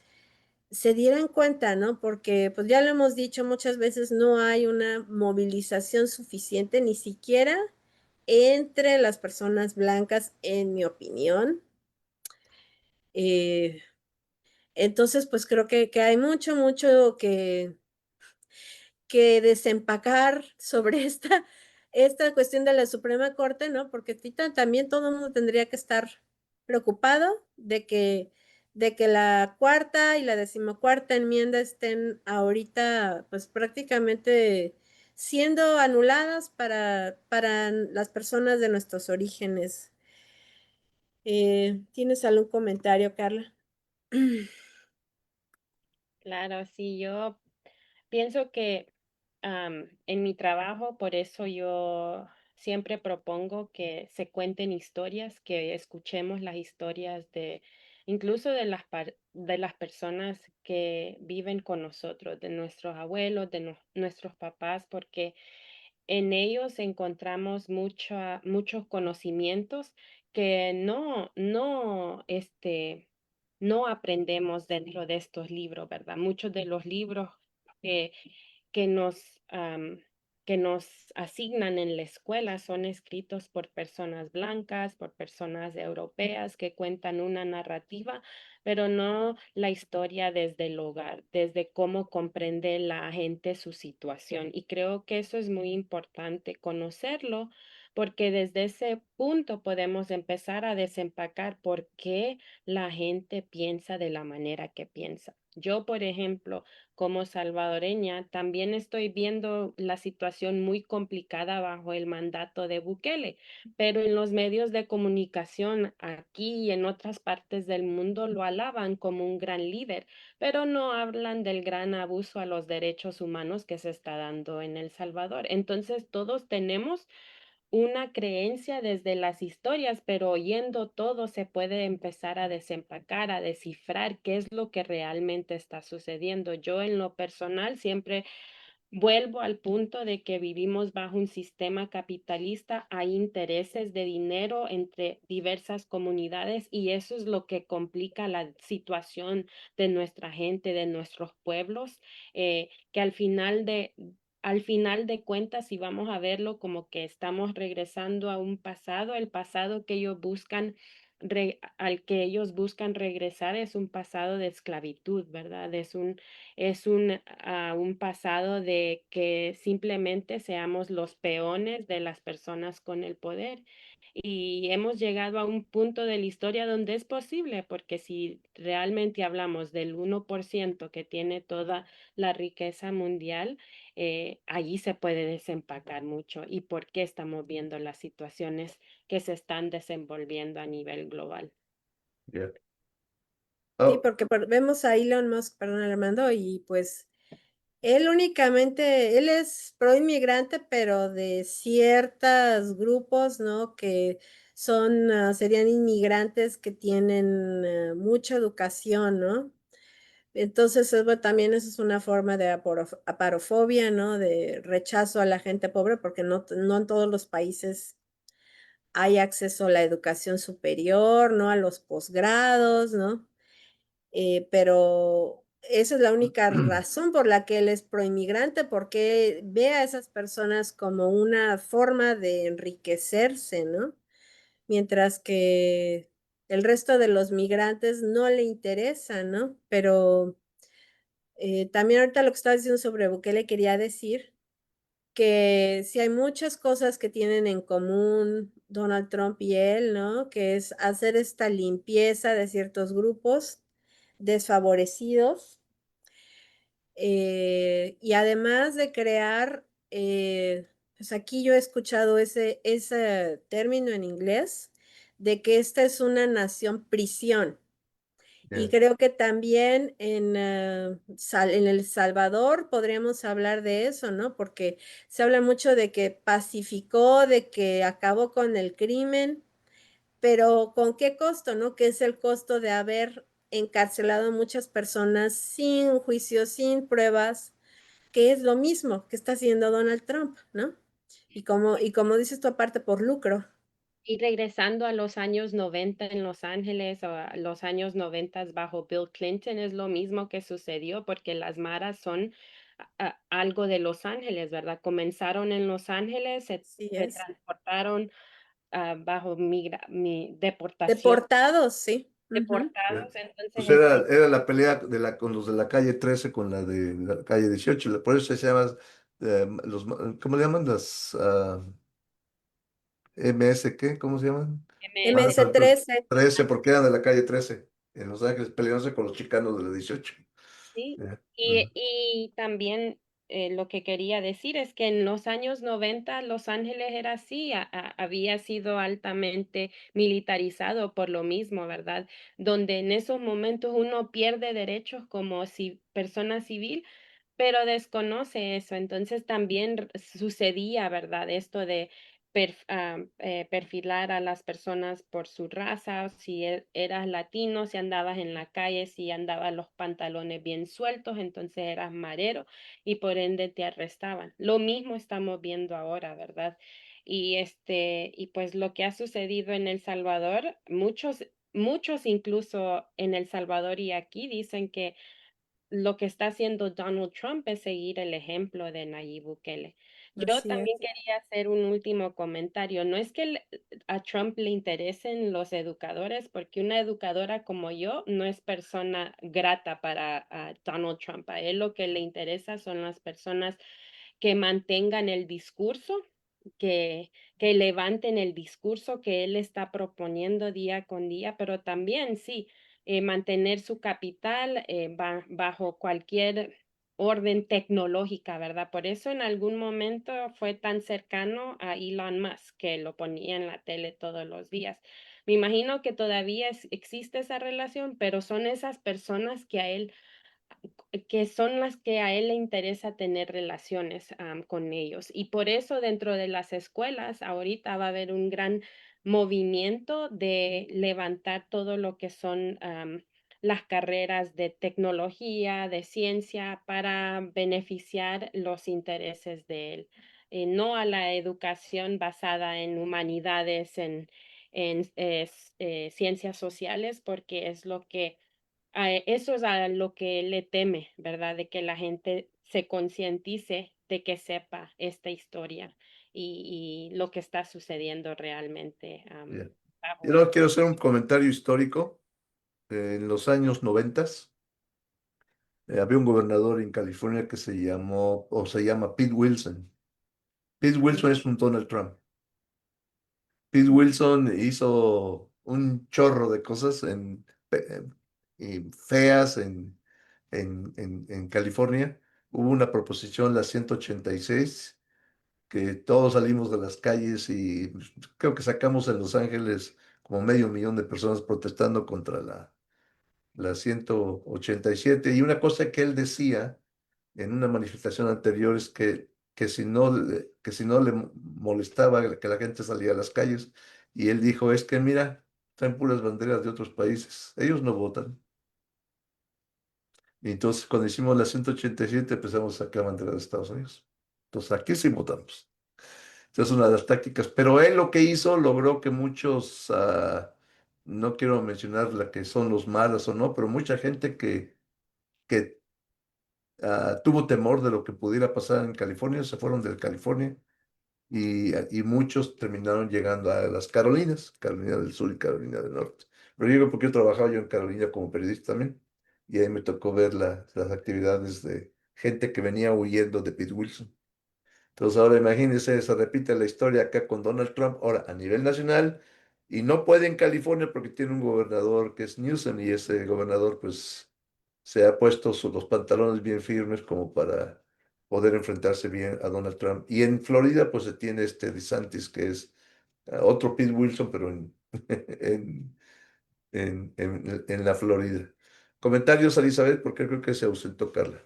se dieran cuenta, ¿no? Porque pues ya lo hemos dicho muchas veces, no hay una movilización suficiente ni siquiera entre las personas blancas, en mi opinión. Eh, entonces, pues creo que hay mucho que desempacar sobre esta cuestión de la Suprema Corte, ¿no? Porque también todo el mundo tendría que estar preocupado de que la cuarta y la decimocuarta enmienda estén ahorita, pues prácticamente siendo anuladas para las personas de nuestros orígenes. ¿Tienes algún comentario, Carla? Claro, sí, yo pienso que en mi trabajo, por eso yo siempre propongo que se cuenten historias, que escuchemos las historias de incluso de las personas que viven con nosotros, de nuestros abuelos, de nuestros papás, porque en ellos encontramos muchos conocimientos que no aprendemos dentro de estos libros, ¿verdad? Muchos de los libros que, que nos, am, que nos asignan en la escuela son escritos por personas blancas, por personas europeas que cuentan una narrativa, pero no la historia desde el hogar, desde cómo comprende la gente su situación. Y creo que eso es muy importante conocerlo, porque desde ese punto podemos empezar a desempacar por qué la gente piensa de la manera que piensa. Yo, por ejemplo, como salvadoreña, también estoy viendo la situación muy complicada bajo el mandato de Bukele, pero en los medios de comunicación aquí y en otras partes del mundo lo alaban como un gran líder, pero no hablan del gran abuso a los derechos humanos que se está dando en El Salvador. Entonces, todos tenemos una creencia desde las historias, pero oyendo todo se puede empezar a desempacar, a descifrar qué es lo que realmente está sucediendo. Yo en lo personal siempre vuelvo al punto de que vivimos bajo un sistema capitalista, hay intereses de dinero entre diversas comunidades y eso es lo que complica la situación de nuestra gente, de nuestros pueblos, que al final al final de cuentas, si vamos a verlo como que estamos regresando a un pasado, el pasado que ellos buscan, al que ellos buscan regresar es un pasado de esclavitud, ¿verdad? Un pasado de que simplemente seamos los peones de las personas con el poder. Y hemos llegado a un punto de la historia donde es posible, porque si realmente hablamos del 1% que tiene toda la riqueza mundial, allí se puede desempacar mucho y por qué estamos viendo las situaciones que se están desenvolviendo a nivel global. Yeah. Sí, Oh, porque vemos a Elon Musk, perdón, Armando, y pues él únicamente, él es pro inmigrante, pero de ciertos grupos, ¿no? Que son, serían inmigrantes que tienen mucha educación, ¿no? Entonces, también eso es una forma de aparofobia, ¿no? De rechazo a la gente pobre, porque no en todos los países hay acceso a la educación superior, ¿no? A los posgrados, ¿no? Pero esa es la única razón por la que él es proinmigrante, porque ve a esas personas como una forma de enriquecerse, ¿no? Mientras que el resto de los migrantes no le interesa, ¿no? Pero también ahorita lo que estaba diciendo sobre Bukele quería decir que sí hay muchas cosas que tienen en común Donald Trump y él, ¿no? Que es hacer esta limpieza de ciertos grupos desfavorecidos, y además de crear, pues aquí yo he escuchado ese término en inglés, de que esta es una nación prisión. Y yeah. creo que también en El Salvador podríamos hablar de eso, ¿no? Porque se habla mucho de que pacificó, de que acabó con el crimen, pero ¿con qué costo, no? Que es el costo de haber encarcelado a muchas personas sin juicio, sin pruebas, que es lo mismo que está haciendo Donald Trump, ¿no? Y como dices tú, aparte por lucro. Y regresando a los años 90 en Los Ángeles o a los años 90 bajo Bill Clinton, es lo mismo que sucedió porque las maras son algo de Los Ángeles, ¿verdad? Comenzaron en Los Ángeles, Sí se es. transportaron bajo deportación, Deportados, sí. Ujú. Yeah. deportados, entonces Pues este, era la pelea con los de la calle 13 con la de la calle 18. Por eso se llama, ¿cómo le llaman? Las MS, ¿qué? ¿Cómo se llaman? MS, Maras ms Altas trece 13, porque eran de la calle 13 en Los Ángeles, peleándose con los chicanos de la 18. sí, Yeah. y también lo que quería decir es que en los años 90 Los Ángeles era así, había sido altamente militarizado por lo mismo, ¿verdad? Donde en esos momentos uno pierde derechos como si persona civil, pero desconoce eso. Entonces también sucedía, ¿verdad? Esto de perfilar a las personas por su raza, si eras latino, si andabas en la calle, si andabas los pantalones bien sueltos, entonces eras marero y por ende te arrestaban. Lo mismo estamos viendo ahora, ¿verdad? Y pues lo que ha sucedido en El Salvador, muchos incluso en El Salvador y aquí dicen que lo que está haciendo Donald Trump es seguir el ejemplo de Nayib Bukele. Yo Así también es. quería hacer un último comentario. No es que a Trump le interesen los educadores, porque una educadora como yo no es persona grata para Donald Trump. A él lo que le interesa son las personas que mantengan el discurso, que, que levanten el discurso que él está proponiendo día con día, pero también sí mantener su capital bajo cualquier orden tecnológica, ¿verdad? Por eso en algún momento fue tan cercano a Elon Musk, que lo ponía en la tele todos los días. Me imagino que todavía existe esa relación, pero son esas personas que son las que a él le interesa tener relaciones con ellos. Y por eso dentro de las escuelas ahorita va a haber un gran movimiento de levantar todo lo que son las carreras de tecnología, de ciencia, para beneficiar los intereses de él. No a la educación basada en humanidades, en ciencias sociales, porque es lo que eso es a lo que le teme, ¿verdad? De que la gente se concientice de que sepa esta historia y lo que está sucediendo realmente Bien. bajo Yo no esto. quiero hacer un comentario histórico. En los años 90 había un gobernador en California que se llamó o se llama Pete Wilson. Pete Wilson es un Donald Trump. Pete Wilson hizo un chorro de cosas y feas en California. Hubo una proposición, la 186, que todos salimos de las calles y pues, creo que sacamos en Los Ángeles como 500,000 de personas protestando contra la 187. Y una cosa que él decía en una manifestación anterior es que si no le molestaba que la gente salía a las calles, y él dijo, es que mira, traen puras banderas de otros países, ellos no votan. Y entonces cuando hicimos la 187 empezamos a sacar banderas de Estados Unidos. Entonces aquí sí votamos. Esa es una de las tácticas. Pero él lo que hizo logró que muchos, no quiero mencionar la que son los malos o no, pero mucha gente que tuvo temor de lo que pudiera pasar en California, se fueron de California y muchos terminaron llegando a las Carolinas, Carolina del Sur y Carolina del Norte. Pero digo porque yo trabajaba yo en Carolina como periodista también y ahí me tocó ver las actividades de gente que venía huyendo de Pete Wilson. Entonces ahora imagínense, se repite la historia acá con Donald Trump, ahora a nivel nacional, y no puede en California porque tiene un gobernador que es Newsom y ese gobernador pues se ha puesto los pantalones bien firmes como para poder enfrentarse bien a Donald Trump. Y en Florida pues se tiene este DeSantis que es otro Pete Wilson, pero en, en la Florida. Comentarios, Elizabeth, porque creo que se ausentó Carla.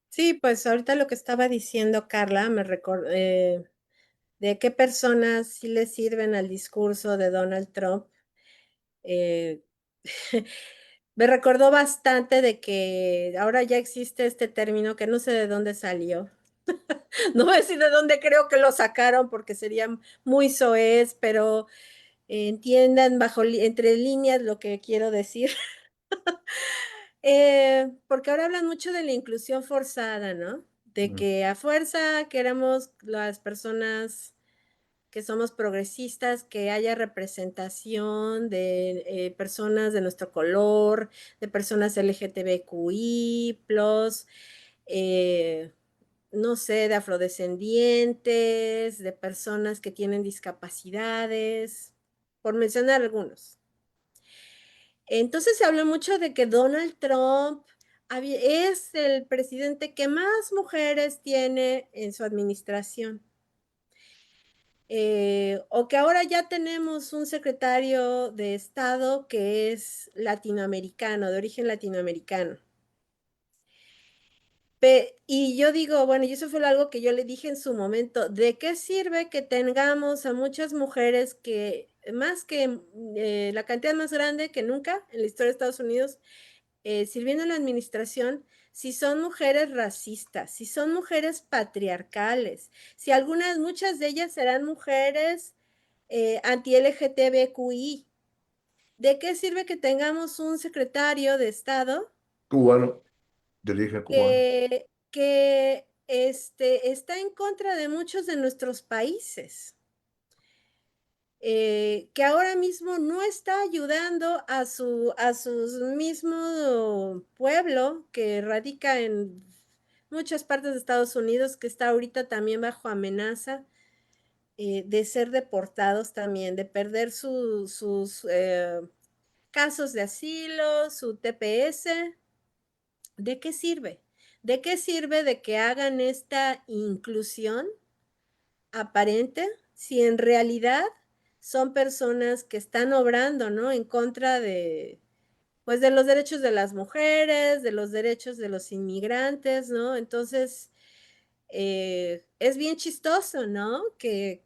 Sí, pues ahorita lo que estaba diciendo Carla me recordó de qué personas sí le sirven al discurso de Donald Trump. Eh, me recordó bastante de que ahora ya existe este término que no sé de dónde salió. No voy a decir de dónde creo que lo sacaron porque sería muy soez, pero entiendan entre líneas lo que quiero decir. Porque ahora hablan mucho de la inclusión forzada, ¿no? De Mm. que a fuerza queremos las personas que somos progresistas, que haya representación de personas de nuestro color, de personas LGTBQI+, eh, no sé, de afrodescendientes, de personas que tienen discapacidades, por mencionar algunos. Entonces se habla mucho de que Donald Trump es el presidente que más mujeres tiene en su administración. O que ahora ya tenemos un secretario de Estado que es latinoamericano, de origen latinoamericano. Y yo digo, bueno, y eso fue algo que yo le dije en su momento, ¿de qué sirve que tengamos a muchas mujeres que, más que la cantidad más grande que nunca en la historia de Estados Unidos, sirviendo en la administración, si son mujeres racistas, si son mujeres patriarcales, si muchas de ellas serán mujeres anti-LGTBQI? ¿De qué sirve que tengamos un secretario de Estado Cubano, de origen cubano. que está en contra de muchos de nuestros países? Que ahora mismo no está ayudando a su mismo pueblo que radica en muchas partes de Estados Unidos, que está ahorita también bajo amenaza de ser deportados también, de perder sus casos de asilo, su TPS. ¿De qué sirve? ¿De qué sirve de que hagan esta inclusión aparente si en realidad son personas que están obrando, ¿no? En contra de, pues, de los derechos de las mujeres, de los derechos de los inmigrantes, ¿no? Entonces, es bien chistoso, ¿no? Que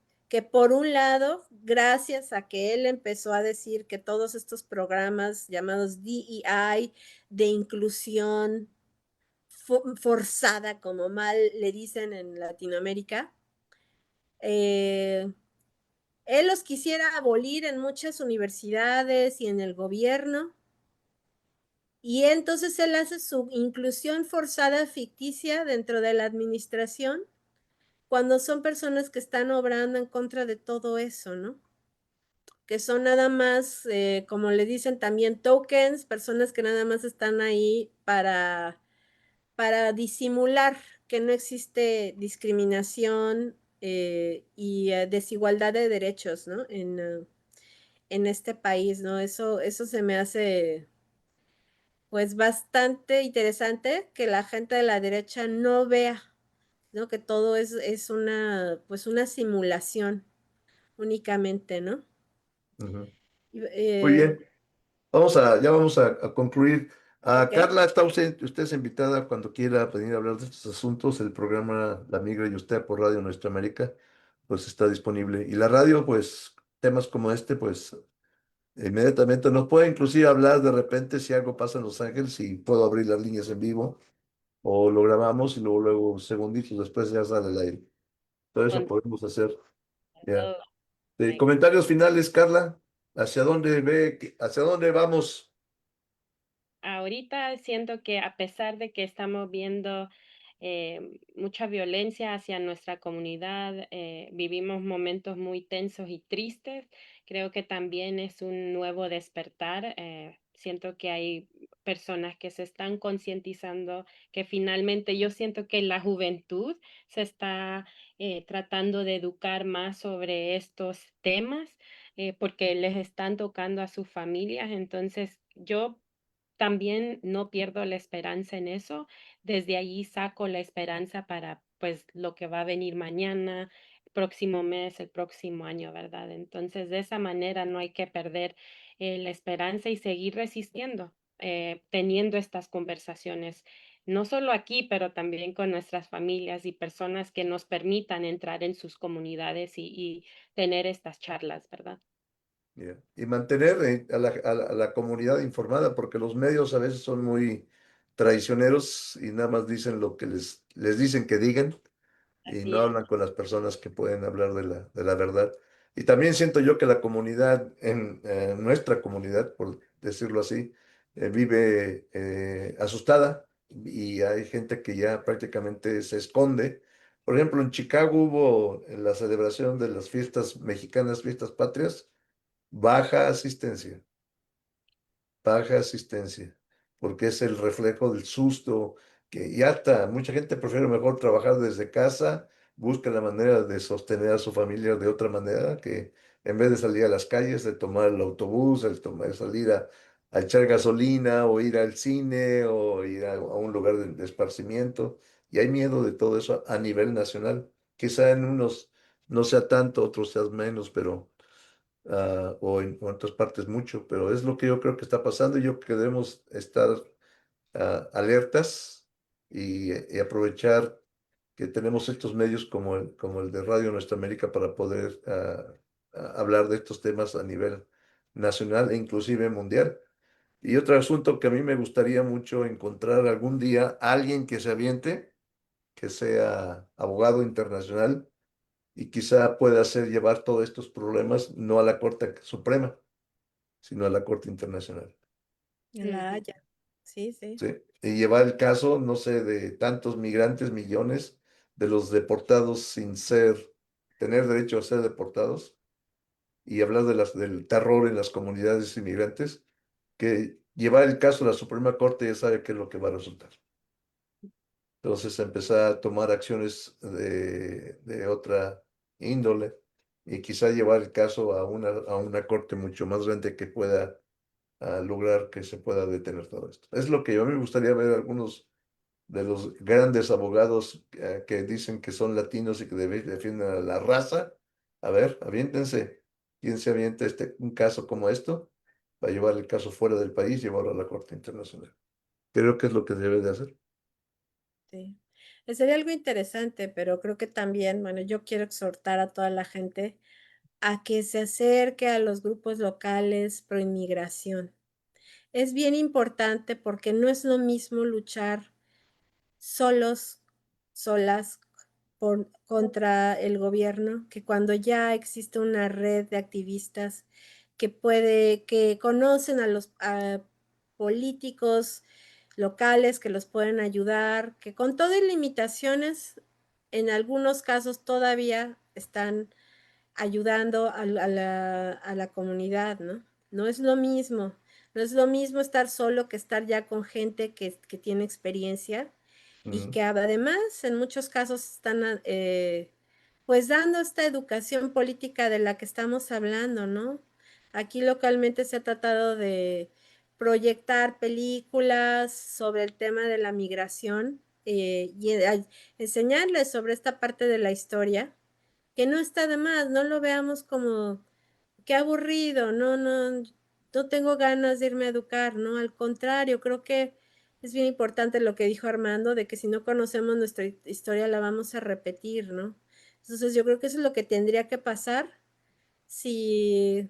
por un lado, gracias a que él empezó a decir que todos estos programas llamados DEI, de inclusión forzada, como mal le dicen en Latinoamérica, él los quisiera abolir en muchas universidades y en el gobierno, y entonces él hace su inclusión forzada ficticia dentro de la administración cuando son personas que están obrando en contra de todo eso, ¿no? Que son nada más, como le dicen también, tokens, personas que nada más están ahí para disimular que no existe discriminación y desigualdad de derechos, ¿no? En este país, ¿no? Eso se me hace, pues, bastante interesante que la gente de la derecha no vea, ¿no? Que todo es una, pues, una simulación únicamente, ¿no? Ujú. Y, Muy bien. Ya vamos a concluir. ok. Carla, está usted es invitada cuando quiera venir a hablar de estos asuntos. El programa La Migra y Usted por Radio Nuestra América, pues está disponible. Y la radio, pues, temas como este, pues, inmediatamente nos puede inclusive hablar de repente si algo pasa en Los Ángeles y puedo abrir las líneas en vivo o lo grabamos y luego segunditos después ya sale al aire. Todo eso Con podemos hacer. Ya. todo. Comentarios finales, Carla. Hacia dónde vamos? Ahorita siento que a pesar de que estamos viendo mucha violencia hacia nuestra comunidad, vivimos momentos muy tensos y tristes, creo que también es un nuevo despertar. Siento que hay personas que se están concientizando, que finalmente yo siento que la juventud se está tratando de educar más sobre estos temas porque les están tocando a sus familias. Entonces, yo también no pierdo la esperanza en eso. Desde allí saco la esperanza para, pues, lo que va a venir mañana, el próximo mes, el próximo año, ¿verdad? Entonces, de esa manera no hay que perder la esperanza y seguir resistiendo, teniendo estas conversaciones, no solo aquí, pero también con nuestras familias y personas que nos permitan entrar en sus comunidades y tener estas charlas, ¿verdad? Ya. Y mantener a la comunidad informada, porque los medios a veces son muy traicioneros y nada más dicen lo que les dicen que digan y Así no es. hablan con las personas que pueden hablar de la verdad. Y también siento yo que la comunidad, en nuestra comunidad, por decirlo así, vive asustada y hay gente que ya prácticamente se esconde. Por ejemplo, en Chicago hubo la celebración de las fiestas mexicanas, fiestas patrias, baja asistencia, baja asistencia, porque es el reflejo del susto que ya está. Mucha gente prefiere mejor trabajar desde casa, busca la manera de sostener a su familia de otra manera, que en vez de salir a las calles, de tomar el autobús, salir a echar gasolina o ir al cine o ir a un lugar de esparcimiento. Y hay miedo de todo eso a nivel nacional. Quizá en unos no sea tanto, otros sean menos, pero o en otras partes mucho, pero es lo que yo creo que está pasando y yo creo que debemos estar alertas y aprovechar que tenemos estos medios como el de Radio Nuestra América para poder hablar de estos temas a nivel nacional e inclusive mundial. Y otro asunto que a mí me gustaría mucho encontrar algún día, alguien que se aviente, que sea abogado internacional y quizá pueda hacer llevar todos estos problemas no a la Corte Suprema, sino a la Corte Internacional. En La Ujú. Haya. Sí, sí. ¿Sí? Y llevar el caso, no sé, de tantos migrantes, millones, de los deportados tener derecho a ser deportados, y hablar del terror en las comunidades inmigrantes, que llevar el caso a la Suprema Corte ya sabe qué es lo que va a resultar. Entonces empezar a tomar acciones de otra índole y quizá llevar el caso a una corte mucho más grande que pueda lograr que se pueda detener todo esto. Es lo que yo a mí me gustaría ver algunos de los grandes abogados que dicen que son latinos y que defienden a la raza. A ver, aviéntense. ¿Quién se avienta un caso como esto? Va a llevar el caso fuera del país, llevarlo a la Corte Internacional. Creo que es lo que debe de hacer. Sí. Sería algo interesante, pero creo que también, bueno, yo quiero exhortar a toda la gente a que se acerque a los grupos locales pro inmigración. Es bien importante porque no es lo mismo luchar solos, solas contra el gobierno, que cuando ya existe una red de activistas que conocen a los políticos locales que los pueden ayudar, que con todas limitaciones en algunos casos todavía están ayudando a la comunidad, ¿no? No es lo mismo, no es lo mismo estar solo que estar ya con gente que tiene experiencia y Mm, que además en muchos casos están pues dando esta educación política de la que estamos hablando, ¿no? Aquí localmente se ha tratado de proyectar películas sobre el tema de la migración y enseñarles sobre esta parte de la historia, que no está de más, no lo veamos como qué aburrido, no tengo ganas de irme a educar, ¿no? Al contrario, creo que es bien importante lo que dijo Armando, de que si no conocemos nuestra historia la vamos a repetir, ¿no? Entonces yo creo que eso es lo que tendría que pasar si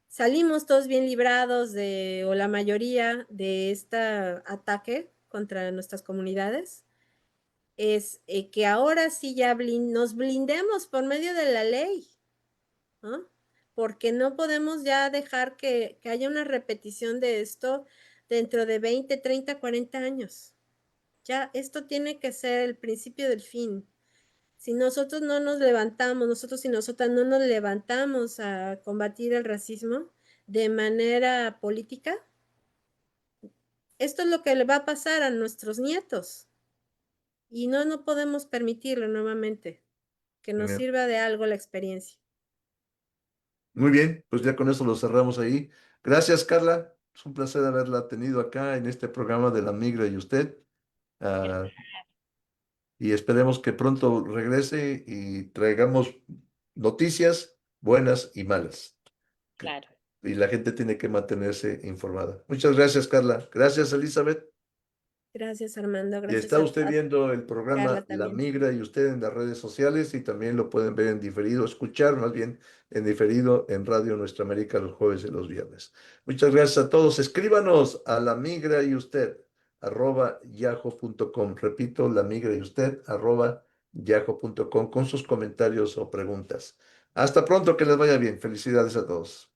salimos todos bien librados de, o la mayoría de este ataque contra nuestras comunidades, es que ahora sí ya nos blindemos por medio de la ley, ¿no? Porque no podemos ya dejar que haya una repetición de esto dentro de 20, 30, 40 años. Ya esto tiene que ser el principio del fin. Si nosotros no nos levantamos, nosotros y nosotras no nos levantamos a combatir el racismo de manera política, esto es lo que le va a pasar a nuestros nietos. Y no podemos permitirlo nuevamente, que nos bien. sirva de algo la experiencia. Muy bien, pues ya con eso lo cerramos ahí. Gracias, Carla. Es un placer haberla tenido acá en este programa de La Migra y Usted. Ah, y esperemos que pronto regrese y traigamos noticias buenas y malas. Claro. Y la gente tiene que mantenerse informada. Muchas gracias, Carla. Gracias, Elizabeth. Gracias, Armando. Y Gracias está usted a viendo el Carla programa La también. Migra y Usted en las redes sociales y también lo pueden ver en diferido, escuchar más bien en diferido en Radio Nuestra América los jueves y los viernes. Muchas gracias a todos. Escríbanos a La Migra y Usted @yahoo.com. Repito, La Migra y Usted @yahoo.com con sus comentarios o preguntas. Hasta pronto, que les vaya bien. Felicidades a todos.